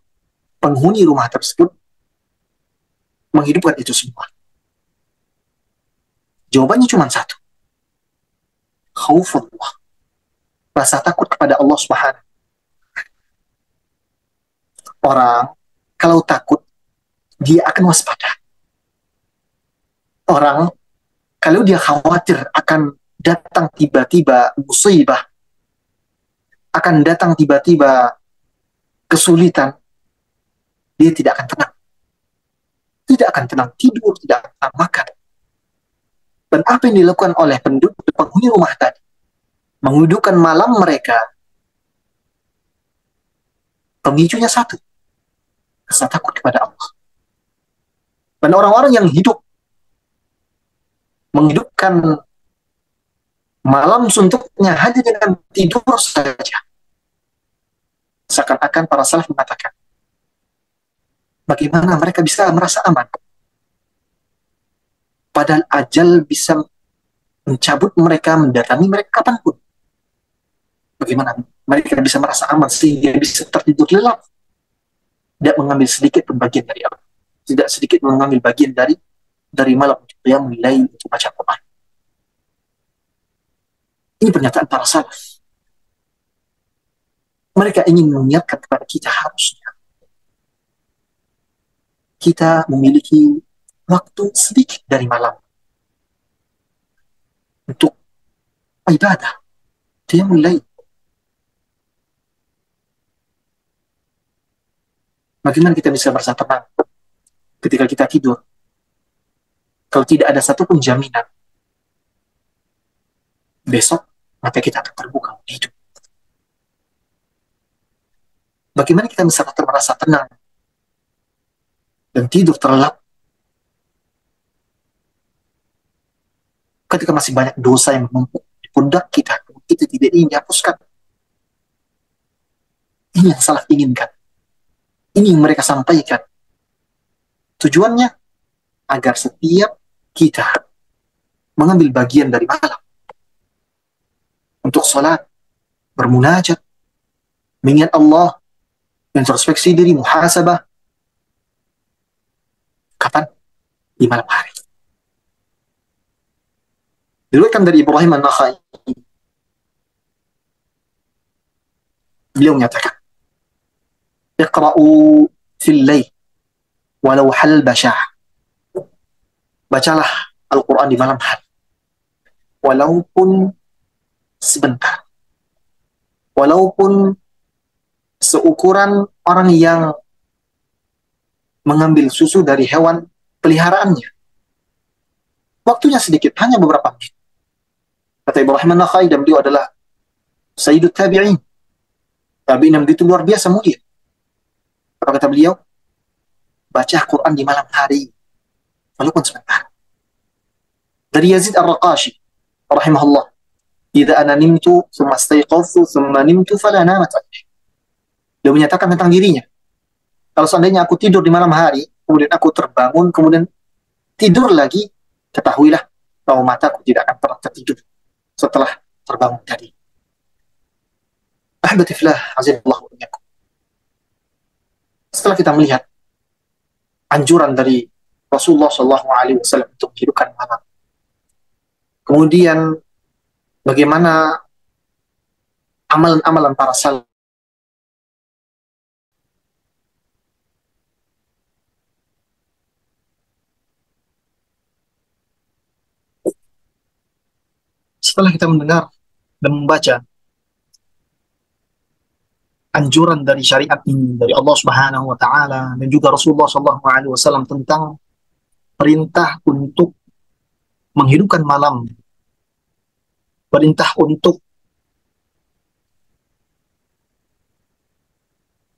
penghuni rumah tersebut, menghidupkan itu semua? Jawabannya cuma satu. Khaufullah. Rasa takut kepada Allah Subhanahu. Orang kalau takut, dia akan waspada. Orang kalau dia khawatir akan datang tiba-tiba musibah, akan datang tiba-tiba kesulitan, dia tidak akan tenang. Tidak akan tenang tidur, tidak akan makan. Dan apa yang dilakukan oleh penghuni rumah tadi? Menghidupkan malam mereka. Pemicunya satu. Rasa takut kepada Allah. Dan orang-orang yang menghidupkan malam suntuknya hanya dengan tidur saja. Seakan-akan para salaf mengatakan, bagaimana mereka bisa merasa aman? Padahal ajal bisa mencabut mereka, mendatangi mereka kapanpun. Bagaimana mereka bisa merasa aman sehingga bisa tertidur lelap, tidak mengambil sedikit pun bagian dari Allah, tidak sedikit mengambil bagian dari malam untuk qiyamul lail, untuk baca Quran. Ini pernyataan para salaf. Mereka ingin mengingatkan kepada kita, harusnya kita memiliki waktu sedikit dari malam untuk ibadah, qiyamul lail. Bagaimana kita bisa merasa tenang ketika kita tidur kalau tidak ada satupun jaminan besok mata kita akan terbuka hidup? Bagaimana kita bisa merasa tenang dan tidur terlelap ketika masih banyak dosa yang menumpuk di pundak kita tidak ingin dihapuskan? Ini yang salah inginkan. Ini yang mereka sampaikan. Tujuannya agar setiap kita mengambil bagian dari malam untuk sholat, bermunajat, mengingat Allah, introspeksi diri, muhasabah. Kapan? Di malam hari. Diriwayatkan dari Ibrahim An-Nakhai, beliau menyatakan, Iqra'u fil layl walau hal bashah. Bacalah Al-Quran di malam hari, walaupun sebentar, walaupun seukuran orang yang mengambil susu dari hewan peliharaannya. Waktunya sedikit, hanya beberapa menit. Kata Ibrahim An-Nakhai, dan beliau adalah Sayyidut Tabi'in. Tabi'in yang begitu luar biasa mulia. Apa kata beliau? Baca Quran di malam hari, walaupun sebentar. Dari Yazid Ar-Raqashi rahimahullah, idza ana nimtu thumma istayqadhtu thumma nimtu fala namat anni. Dia menyatakan tentang dirinya, kalau seandainya aku tidur di malam hari, kemudian aku terbangun, kemudian tidur lagi, ketahuilah bahwa mataku tidak akan pernah tertidur setelah terbangun tadi. Ahbati fillah, azizallahu wa iyyakum. Setelah kita melihat anjuran dari Rasulullah Shallallahu Alaihi Wasallam untuk menghidupkan malam, kemudian bagaimana amalan-amalan para salaf, setelah kita mendengar dan membaca anjuran dari syariat ini dari Allah Subhanahu wa taala dan juga Rasulullah Shallallahu alaihi wasallam tentang perintah untuk menghidupkan malam, perintah untuk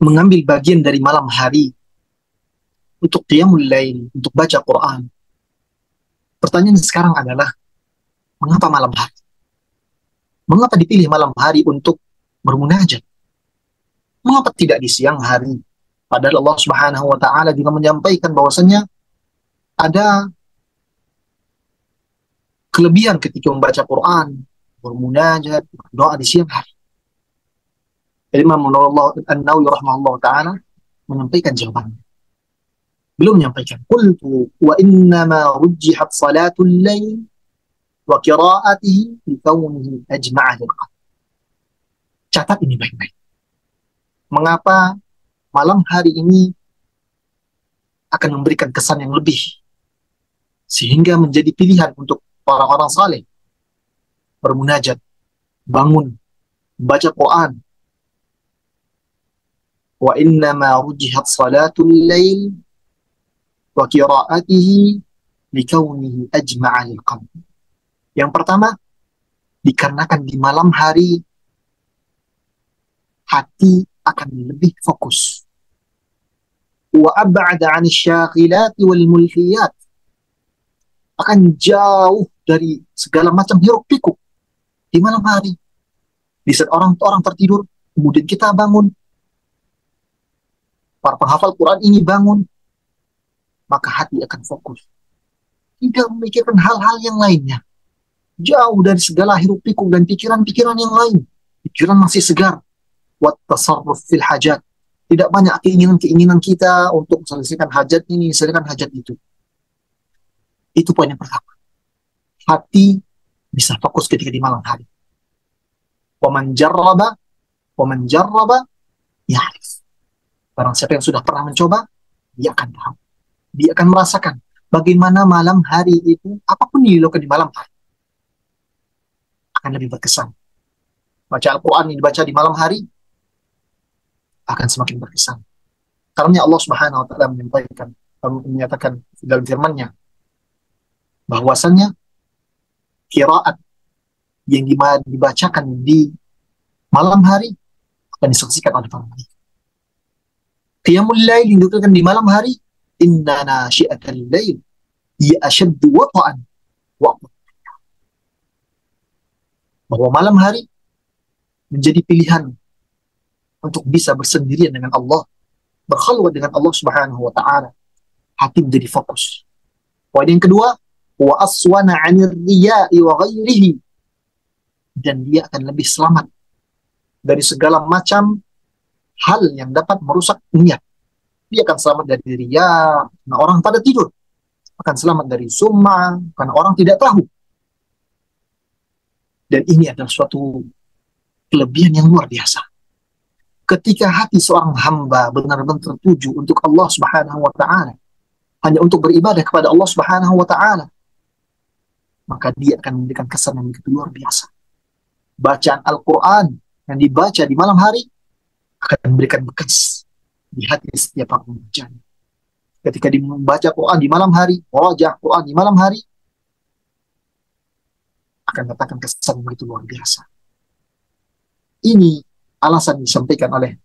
mengambil bagian dari malam hari untuk qiyamul lail, untuk baca Quran. Pertanyaan sekarang adalah, mengapa malam hari? Mengapa dipilih malam hari untuk bermunajat? Mengapa tidak di siang hari? Padahal Allah Subhanahu wa taala juga menyampaikan bahwasanya ada kelebihan ketika membaca Quran, bermunajat, doa di siang hari. Imam An-Nawawi rahimahullah taala menyampaikan jawabannya. Belum menyampaikan. Qultu wa innama rujjihat salatul lail wa qira'atihi li kaunihi ajma'a lil qalb. Catat ini baik-baik. Mengapa malam hari ini akan memberikan kesan yang lebih sehingga menjadi pilihan untuk orang-orang saleh bermunajat, bangun, baca Quran. Wa innama rujjihat salatul lail wa qira'atihi likaunihi ajma'a lil qalb. Yang pertama, dikarenakan di malam hari hati akan lebih fokus. Wa ab'ada 'ani syaghilat wal mulhiyat. Akan jauh dari segala macam hiruk-pikuk di malam hari. Di saat orang-orang tertidur, kemudian kita bangun. Para penghafal Quran ini bangun, maka hati akan fokus. Tidak memikirkan hal-hal yang lainnya. Jauh dari segala hiruk-pikuk dan pikiran-pikiran yang lain. Pikiran masih segar. Wat tasarruf fil hajat. Tidak banyak keinginan-keinginan kita untuk menyelesaikan hajat ini, menyelesaikan hajat itu. Itu poin yang pertama. Hati bisa fokus ketika di malam hari. Waman jarraba, ya'rif. Barang siapa yang sudah pernah mencoba, dia akan tahu. Dia akan merasakan bagaimana malam hari itu, apapun yang dilakukan di malam hari, akan lebih berkesan. Baca Al-Quran yang dibaca di malam hari, akan semakin berkesan. Karena Allah Subhanahu wa taala menyatakan dalam firman-Nya bahwasannya qiraat yang dibacakan di malam hari akan disaksikan oleh para malaikat. Qiyamul lail yang dilakukan di malam hari, inna nasyi'atal lail hiya ashaddu wata'an wa aqwa. Bahwa malam hari menjadi pilihan untuk bisa bersendirian dengan Allah, berkhalwat dengan Allah Subhanahu wa taala. Hati menjadi fokus. Poin yang kedua, wa aswana 'anir riya'i wa ghairihi. Dan dia akan lebih selamat dari segala macam hal yang dapat merusak niat. Dia akan selamat dari riya, karena orang pada tidur. Akan selamat dari sum'ah, karena orang tidak tahu. Dan ini adalah suatu kelebihan yang luar biasa. Ketika hati seorang hamba benar-benar tertuju untuk Allah Subhanahu wa taala, hanya untuk beribadah kepada Allah Subhanahu wa taala, maka dia akan memberikan kesan yang begitu luar biasa. Bacaan Al-Quran yang dibaca di malam hari akan memberikan bekas di hati setiap orang membacanya. Ketika membaca Quran di malam hari, wajah Quran di malam hari, akan datangkan kesan yang begitu luar biasa. Ini alasan disampaikan oleh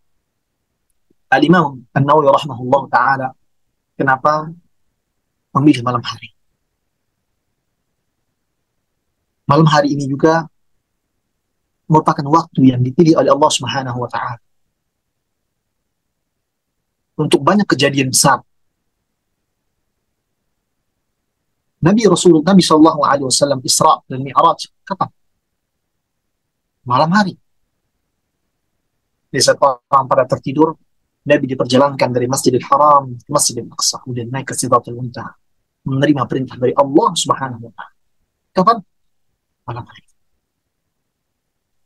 Al-Imam An-Nawawi rahimahullah ta'ala kenapa memilih malam hari. Malam hari ini juga merupakan waktu yang dipilih oleh Allah Subhanahu wa ta'ala untuk banyak kejadian besar. Nabi Sallallahu Alaihi Wasallam Isra dan Mi'raj kapan? Malam hari. Di saat orang pada tertidur, Nabi diperjalankan dari Masjidil Haram ke Masjidil Aqsa, kemudian naik ke Sidratul Muntaha, menerima perintah dari Allah Subhanahu wa taala. Kapan? Malam hari.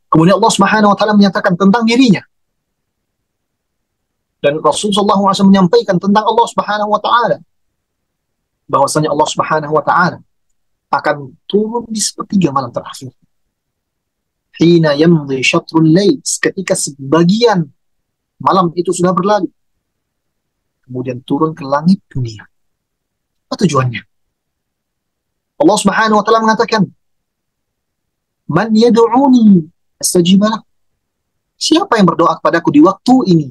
Kemudian Allah Subhanahu wa taala menyatakan tentang dirinya, dan Rasulullah SAW menyampaikan tentang Allah Subhanahu wa taala bahwasanya Allah Subhanahu wa taala akan turun di sepertiga malam terakhir. Hina yamdi syatrul lail, ketika sebagian malam itu sudah berlalu, kemudian turun ke langit dunia. Apa tujuannya? Allah Subhanahu wa taala mengatakan, "Man yad'uni astajib lah." Siapa yang berdoa kepadaku di waktu ini?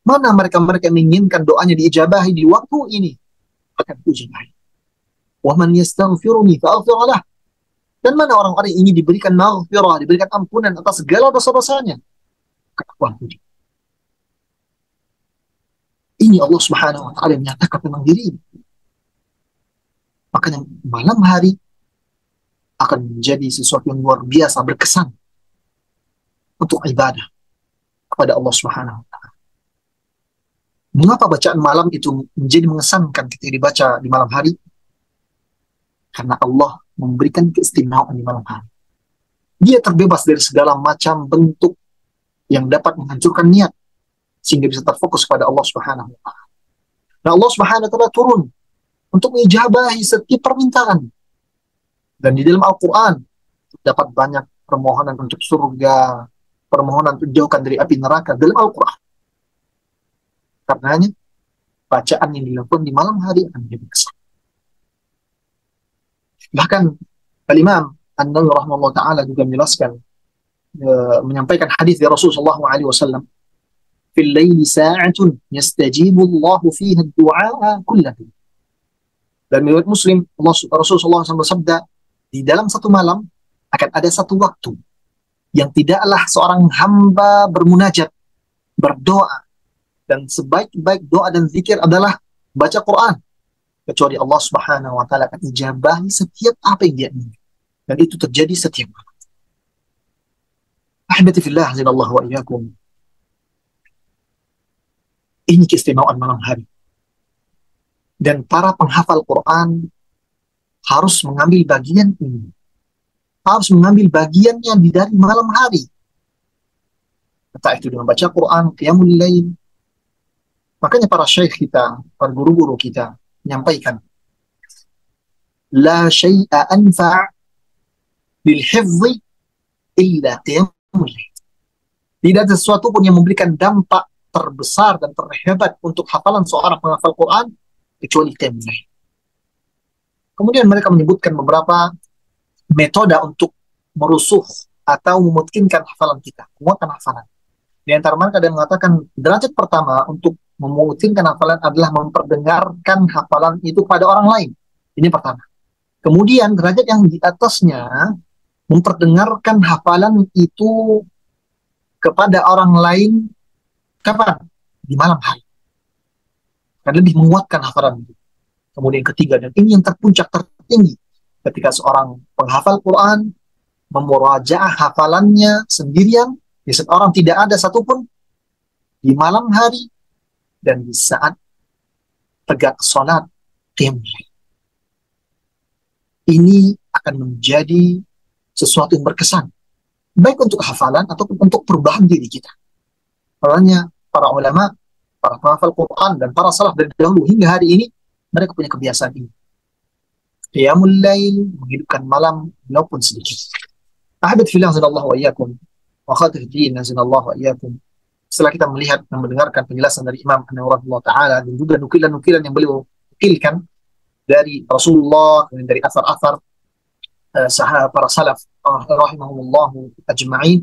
Mana mereka-mereka yang menginginkan doanya diijabahi di waktu ini? Akan kuijabahi. Wa man yastaghfiruni fa'aghfir lah. Dan mana orang-orang yang ingin diberikan maghfirah, diberikan ampunan atas segala dosa-dosanya? Akan aku ampuni. Ini Allah Subhanahu wa taala menyatakan tentang diri. Makanya malam hari akan menjadi sesuatu yang luar biasa, berkesan untuk ibadah kepada Allah Subhanahu wa taala. Mengapa bacaan malam itu menjadi mengesankan ketika dibaca di malam hari? Karena Allah memberikan keistimewaan di malam hari. Dia terbebas dari segala macam bentuk yang dapat menghancurkan niat, sehingga bisa terfokus pada Allah Subhanahu wa taala. Nah, Allah Subhanahu wa taala turun untuk mengijabahi setiap permintaan. Dan di dalam Al-Quran dapat banyak permohonan untuk surga, permohonan untuk dijauhkan dari api neraka dalam Al-Quran. Karenanya bacaan yang dilakukan di malam hari akan menjadi kesan. Bahkan Al-Imam An-Nawawi rahimahullah ta'ala juga menjelaskan, menyampaikan hadis dari Rasulullah SAW, fil layli sa'atun yastajibu Allahu fiha ad-du'a kullahu. Dan menurut Muslim, Rasulullah SAW bersabda, di dalam satu malam akan ada satu waktu yang tidaklah seorang hamba bermunajat, berdoa, dan sebaik-baik doa dan zikir adalah baca Quran, kecuali Allah Subhanahu wa taala akan ijabahi setiap apa yang dia inginkan. Dan itu terjadi setiap malam. Ahibati fillah, azanallahu wa iyyakum. Ini keistimewaan malam hari. Dan para penghafal Quran harus mengambil bagian ini. Harus mengambil bagiannya dari malam hari. Entah itu dengan baca Quran, qiyamul lail. Makanya para syekh kita, para guru-guru kita menyampaikan, la syai'a anfa' bil hifzi illa qiyamul lail. Tidak ada sesuatu pun yang memberikan dampak terbesar dan terhebat untuk hafalan seorang penghafal Quran kecuali qiyamul lail. Kemudian mereka menyebutkan beberapa metode untuk merusuh atau memungkinkan hafalan kita, menguatkan hafalan. Di antara mereka ada yang mengatakan derajat pertama untuk memungkinkan hafalan adalah memperdengarkan hafalan itu pada orang lain. Ini pertama. Kemudian derajat yang di atasnya, memperdengarkan hafalan itu kepada orang lain kapan? Di malam hari. Karena lebih menguatkan hafalan itu. Kemudian ketiga, dan ini yang terpuncak tertinggi, ketika seorang penghafal Quran memurajaah hafalannya sendirian, di saat orang tidak ada satupun, di malam hari, dan di saat tegak sholat qiyamul lail. Ini akan menjadi sesuatu yang berkesan, baik untuk hafalan ataupun untuk perubahan diri kita. Makanya para ulama, para penghafal Quran, dan para salaf dari dahulu hingga hari ini, mereka punya kebiasaan ini. Qiyamul lail, menghidupkan malam walaupun sedikit. Ahibati fillah, azanallahu wa iyyakum, wa khatifidin, azanallahu wa iyyakum. Setelah kita melihat dan mendengarkan penjelasan dari Imam An-Nawawi ta'ala, dan juga nukilan-nukilan yang beliau nukilkan dari Rasulullah, dan dari asar-asar para salaf rahimahumullah ajma'in,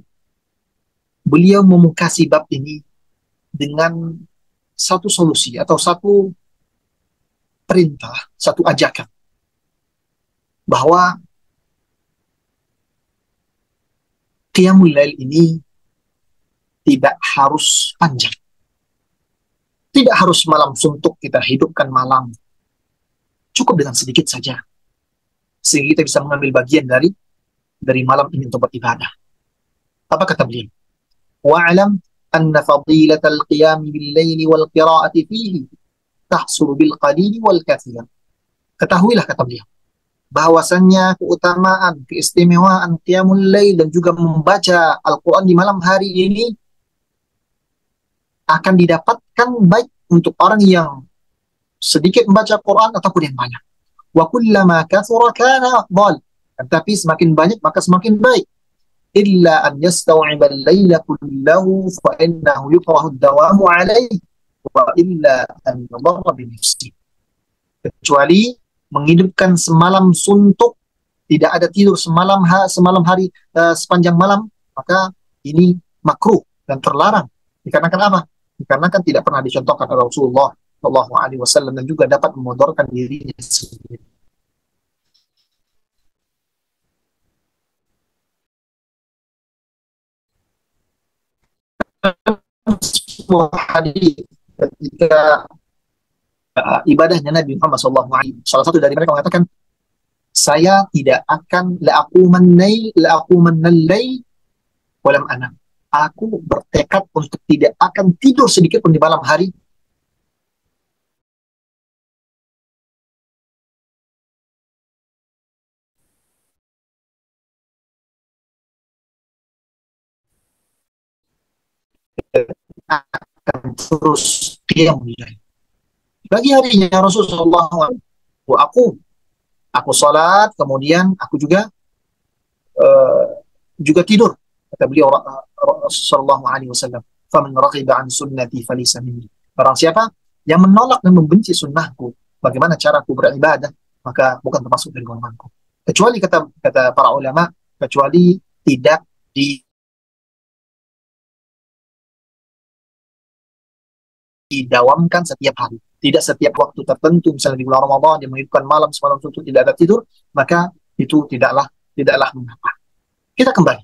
beliau memungkasi bab ini dengan satu solusi atau satu perintah, satu ajakan, bahwa qiyamul lail ini tidak harus panjang. Tidak harus malam suntuk kita hidupkan malam. Cukup dengan sedikit saja. Sehingga kita bisa mengambil bagian dari malam ini untuk beribadah. Apa kata beliau? Wa'alam anna fadilatal qiyam bil laili wal qira'ati fihi tahsulu bil qalili wal kathir. Ketahuilah, kata beliau, bahwasannya keutamaan, keistimewaan qiyamul lail dan juga membaca Al-Quran di malam hari ini akan didapatkan baik untuk orang yang sedikit membaca Quran ataupun yang banyak. Wa kullama kathura kana dhal. Tapi semakin banyak maka semakin baik. Illa an yastaw'iba al-laila kullahu fa innahu yukrahu ad-dawamu alayhi wa illa an yadarra bi nafsihi. Kecuali menghidupkan semalam suntuk, tidak ada tidur semalam hari sepanjang malam, maka ini makruh dan terlarang. Dikarenakan apa? Dikarenakan tidak pernah dicontohkan oleh Rasulullah Shallallahu Alaihi Wasallam dan juga dapat memudorkan dirinya sendiri. Sebuah hadis ketika ibadahnya Nabi Muhammad SAW, salah satu dari mereka mengatakan, saya tidak akan la'aquman lail walam anam. Aku bertekad untuk tidak akan tidur sedikit pun di malam hari akan terus qiyamul lail. Bagi harinya Rasulullah SAW, aku salat, kemudian aku uh, juga tidur. Kata beliau sallallahu alaihi wasallam, "Faman raghiba an sunnati falaysa minni." Barang siapa yang menolak dan membenci sunnahku, bagaimana caraku beribadah, maka bukan termasuk dari golonganku. Kecuali kata para ulama, kecuali tidak didawamkan setiap hari. Tidak setiap waktu tertentu, misalnya di bulan Ramadan dia menghidupkan malam semalam suntuk tidak ada tidur, maka itu tidaklah mengapa. Kita kembali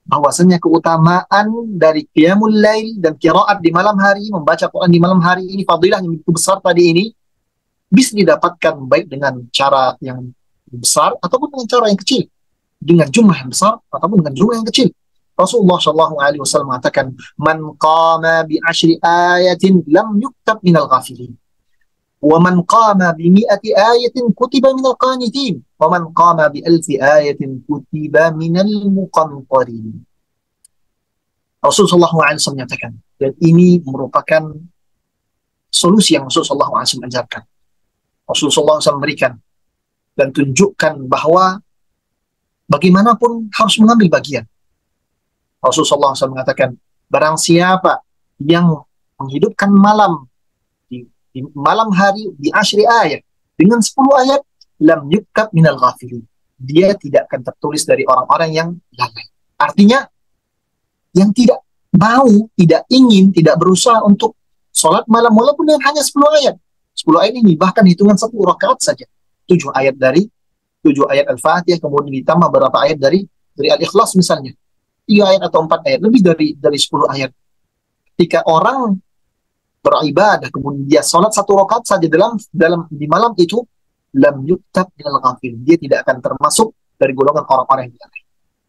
bahwasanya keutamaan dari qiyamul lail dan qiraat di malam hari, membaca Quran di malam hari ini, fadilah yang begitu besar tadi ini, bisa didapatkan baik dengan cara yang besar ataupun dengan cara yang kecil, dengan jumlah yang besar ataupun dengan jumlah yang kecil. Rasulullah Shallallahu Alaihi Wasallam mengatakan, "Man qama bi ashri ayatin lam yuktab minal ghafilin, wa man qama bi mi'ati ayatin kutiba minal qanitin, wa man qama bi alfi ayatin kutiba minal muqantarin." Rasulullah SAW menyatakan, dan ini merupakan solusi yang Rasulullah SAW ajarkan. Rasulullah SAW memberikan dan tunjukkan bahwa bagaimanapun harus mengambil bagian. Rasulullah SAW mengatakan, barang siapa yang menghidupkan malam di malam hari di asyri ayat dengan 10 ayat, lam yukab minal ghafilin, dia tidak akan tertulis dari orang-orang yang lalai. Artinya yang tidak mau, tidak ingin, tidak berusaha untuk sholat malam walaupun dengan hanya 10 ayat. 10 ayat ini bahkan hitungan 1 rakaat saja. 7 ayat Al-Fatihah, kemudian ditambah berapa ayat dari Al-Ikhlas misalnya. 3 ayat atau 4 ayat, lebih dari 10 ayat. Ketika orang beribadah, kemudian dia sholat 1 rakaat saja di malam itu, lam yuktab minal ghafil, dia tidak akan termasuk dari golongan orang-orang yang lalai.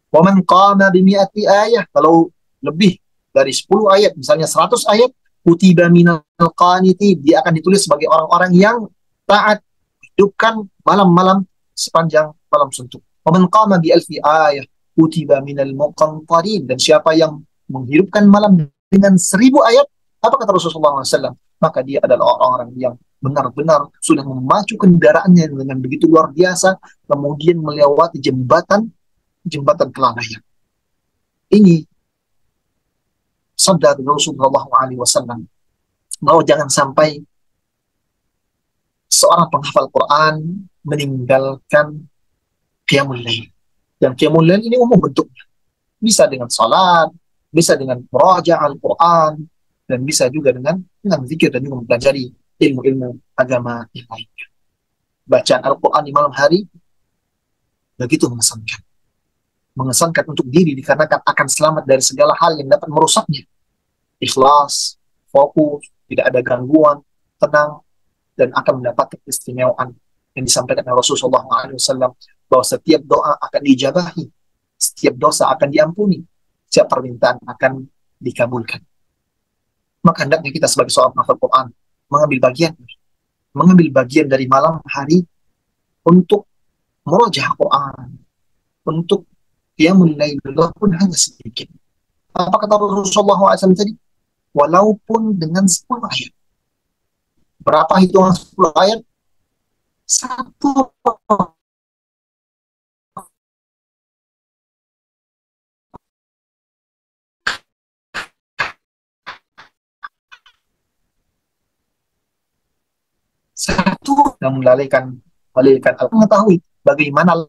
Wa man qama bi mi'ati ayah, kalau lebih dari 10 ayat, misalnya 100 ayat, kutiba minal qaniti, dia akan ditulis sebagai orang-orang yang taat, hidupkan malam-malam sepanjang malam suntuk. Wa man qama bi alfi ayah kutiba minal muqantarin, dan siapa yang menghidupkan malam dengan 1000 ayat, apa kata Rasulullah SAW? Maka dia adalah orang-orang yang benar-benar sudah memacu kendaraannya dengan begitu luar biasa, kemudian melewati jembatan kelalaian. Ini sabda Rasulullah SAW, bahwa jangan sampai seorang penghafal Quran meninggalkan qiyamul lail. Dan qiyamul lail ini umum bentuknya. Bisa dengan salat, bisa dengan murajaah Al-Quran, dan bisa juga dengan zikir dan juga mempelajari ilmu-ilmu agama yang lainnya. Bacaan Al-Quran di malam hari begitu mengesankan. Mengesankan untuk diri dikarenakan akan selamat dari segala hal yang dapat merusaknya. Ikhlas, fokus, tidak ada gangguan, tenang, dan akan mendapatkan keistimewaan yang disampaikan oleh Rasulullah SAW, bahwa setiap doa akan dijabahi, setiap dosa akan diampuni, setiap permintaan akan dikabulkan. maka hendaknya kita sebagai seorang penghafal Quran mengambil bagian dari malam hari untuk murojaah Quran, untuk qiyamul lail walaupun hanya sedikit. Apa kata Rasulullah SAW tadi? Walaupun dengan 10 ayat. Berapa hitungan 10 ayat? Satu. Satu yang melalaikan mengetahui bagaimana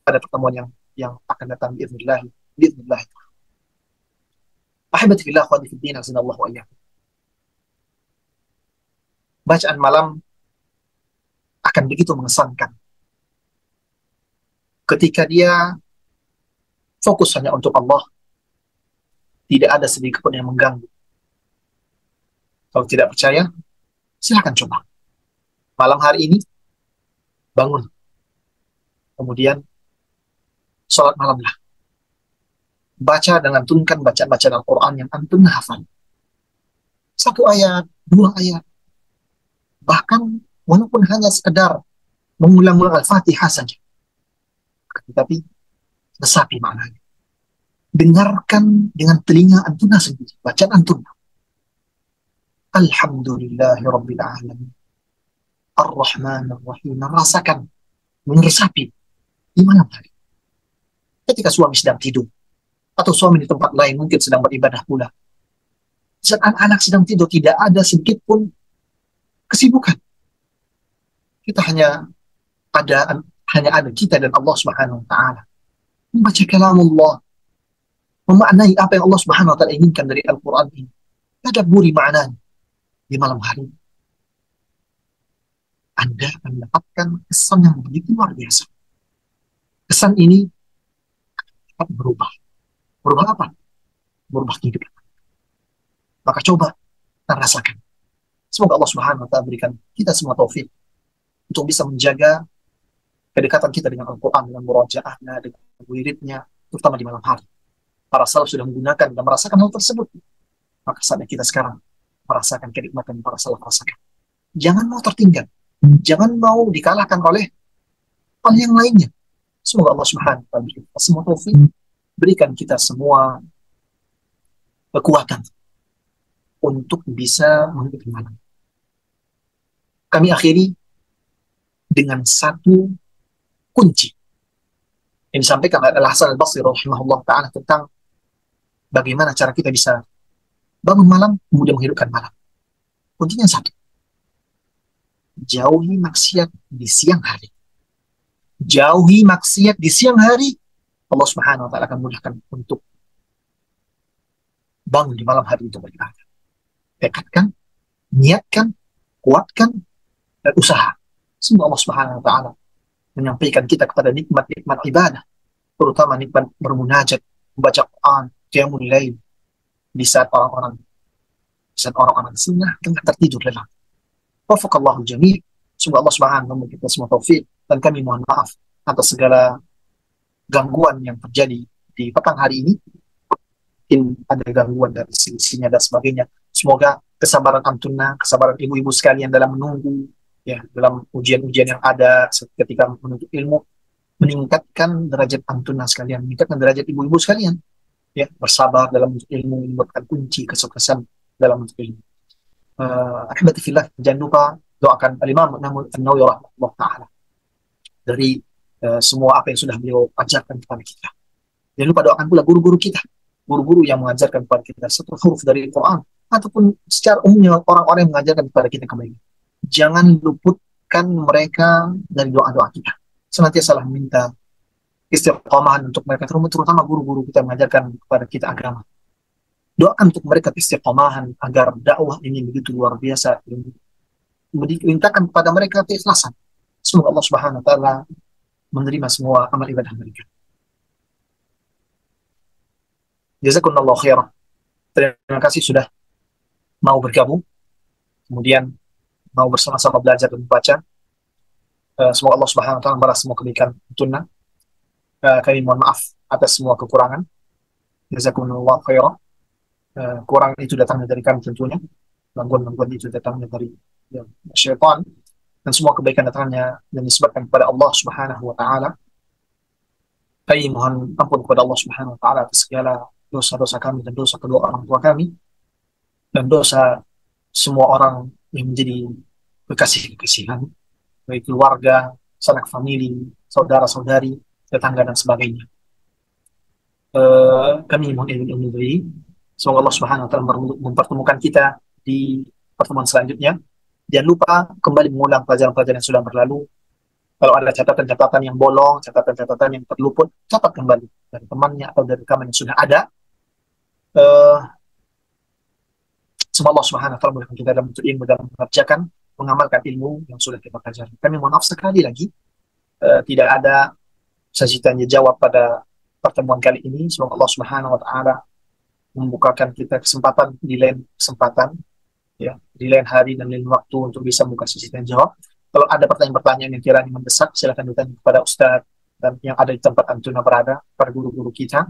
pada pertemuan yang akan datang biiznillah. Ahibati fillah wa fiddin azanallahu wa iyyakum. Bacaan malam akan begitu mengesankan ketika dia fokus hanya untuk Allah, tidak ada sedikit pun yang mengganggu. Kalau tidak percaya, silahkan coba. Malam hari ini, bangun. Kemudian, sholat malamlah. Baca dan lantunkan bacaan-bacaan Al-Quran yang antum hafal. 1 ayat, 2 ayat. Bahkan, walaupun hanya sekedar mengulang-ulang Al-Fatihah saja. Tetapi, resapi maknanya. Dengarkan dengan telinga antuna sendiri. Bacaan antuna. Alhamdulillahi Rabbil Alamin. Ar-Rahman Ar-Rahim. Rasakan, meresapi di malam hari. Ketika suami sedang tidur, atau suami di tempat lain mungkin sedang beribadah pula. Saat anak-anak sedang tidur, tidak ada sedikit pun kesibukan. Kita hanya ada kita dan Allah Subhanahu wa taala. Membaca kalam Allah, memaknai apa yang Allah Subhanahu wa taala inginkan dari Al-Qur'an ini. Tadabburi maknanya di malam hari. Anda akan mendapatkan kesan yang begitu luar biasa. Kesan ini akan berubah. Berubah apa? Berubah kehidupan. Maka coba dan rasakan. Semoga Allah Subhanahu wa taala berikan kita semua taufik untuk bisa menjaga kedekatan kita dengan Al-Quran, dengan murojaahnya, dengan wiridnya, terutama di malam hari. Para salaf sudah menggunakan dan merasakan hal tersebut. Maka saatnya kita sekarang merasakan kenikmatan yang para salaf rasakan. Jangan mau tertinggal. Jangan mau dikalahkan oleh hal yang lainnya. Semoga Allah Subhanahu wa taala berikan kita semua taufik, berikan kita semua kekuatan untuk bisa mengikuti malam. Kami akhiri dengan satu kunci yang disampaikan oleh Al-Hasan Al-Basri rahimahullah ta'ala tentang bagaimana cara kita bisa bangun malam kemudian menghidupkan malam. Kuncinya satu, jauhi maksiat di siang hari. Jauhi maksiat di siang hari, Allah Subhanahu wa taala akan mudahkan untuk bangun di malam hari itu beribadah. Tekadkan, niatkan, kuatkan, dan usaha. Semoga Allah Subhanahu wa taala menyampaikan kita kepada nikmat-nikmat ibadah, terutama nikmat bermunajat, membaca Quran, qiyamul lail, di saat orang-orang sunnah tengah tertidur lelah. Wafaqallahu jami'. Semoga Allah Subhanahu wa taala memberi kita semua taufik, dan kami mohon maaf atas segala gangguan yang terjadi di petang hari ini. Mungkin ada gangguan dari sisinya dan sebagainya. Semoga kesabaran antuna, kesabaran ibu-ibu sekalian dalam menunggu, ya, dalam ujian-ujian yang ada ketika menuntut ilmu, meningkatkan derajat antuna sekalian, meningkatkan derajat ibu-ibu sekalian, ya, bersabar dalam menuntut ilmu, merupakan kunci kesuksesan dalam menuntut ilmu. Ahibati fillah, jangan lupa doakan Al-Imam An-Nawawi rahimahullah ta'ala dari semua apa yang sudah beliau ajarkan kepada kita. Jangan lupa doakan pula guru-guru kita, guru-guru yang mengajarkan kepada kita satu huruf dari Al-Quran, ataupun secara umumnya orang-orang yang mengajarkan kepada kita kebaikan. Jangan luputkan mereka dari doa-doa kita. Senantiasa minta istiqomahan untuk mereka, terutama guru-guru kita yang mengajarkan kepada kita agama. Doakan untuk mereka istiqomahan agar dakwah ini begitu luar biasa. Mintakan kepada mereka keikhlasan. Semoga Allah Subhanahu wa taala menerima semua amal ibadah mereka. Jazakumullah khairan. Terima kasih sudah mau bergabung, kemudian mau bersama-sama belajar dan membaca. Semoga Allah Subhanahu wa taala membalas semua kebaikan tunna. Kami mohon maaf atas semua kekurangan. Jazakumullah khairan. Kurang itu datangnya dari kami tentunya. Gangguan-gangguan itu datangnya dari ya, syaitan, dan semua kebaikan datangnya dan disebabkan kepada Allah Subhanahu wa taala. Kami mohon ampun kepada Allah Subhanahu wa taala atas segala dosa-dosa kami dan dosa kedua orang tua kami dan dosa semua orang yang menjadi kekasih-kekasihan, baik keluarga, sanak famili, saudara-saudari, tetangga dan sebagainya. Kami mohon izin undur. Semoga Allah Subhanahu wa taala mempertemukan kita di pertemuan selanjutnya. Jangan lupa kembali mengulang pelajaran-pelajaran yang sudah berlalu. Kalau ada catatan-catatan yang bolong, catatan-catatan yang terluput, catat kembali dari temannya atau dari rekaman yang sudah ada. Uh, Semoga Allah Subhanahu wa taala memudahkan kita dalam bentuk ilmu, dalam mengerjakan, mengamalkan ilmu yang sudah kita pelajari. Kami mohon maaf sekali lagi tidak ada sesi tanya jawab pada pertemuan kali ini. Semoga Allah Subhanahu wa taala membukakan kita kesempatan di lain kesempatan, ya, di lain hari dan lain waktu untuk bisa membuka sesi tanya jawab. Kalau ada pertanyaan-pertanyaan yang kiranya mendesak, silakan bertanya kepada Ustadz dan yang ada di tempat Antuna berada, para guru-guru kita.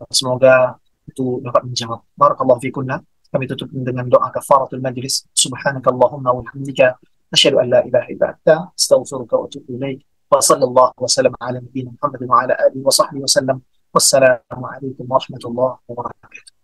Semoga itu dapat menjawab. Barakallahu fikunna. Kami tutup dengan doa kafaratul majlis. Subhanakallahumma wa bihamdika asyhadu an la ilaha illa anta astaghfiruka wa atubu ilaik. Wa sallallahu wa sallam ala nabiyyina Muhammadin wa ala alihi wa sahbihi wa sallam. Wassalamu alaikum warahmatullahi wabarakatuh.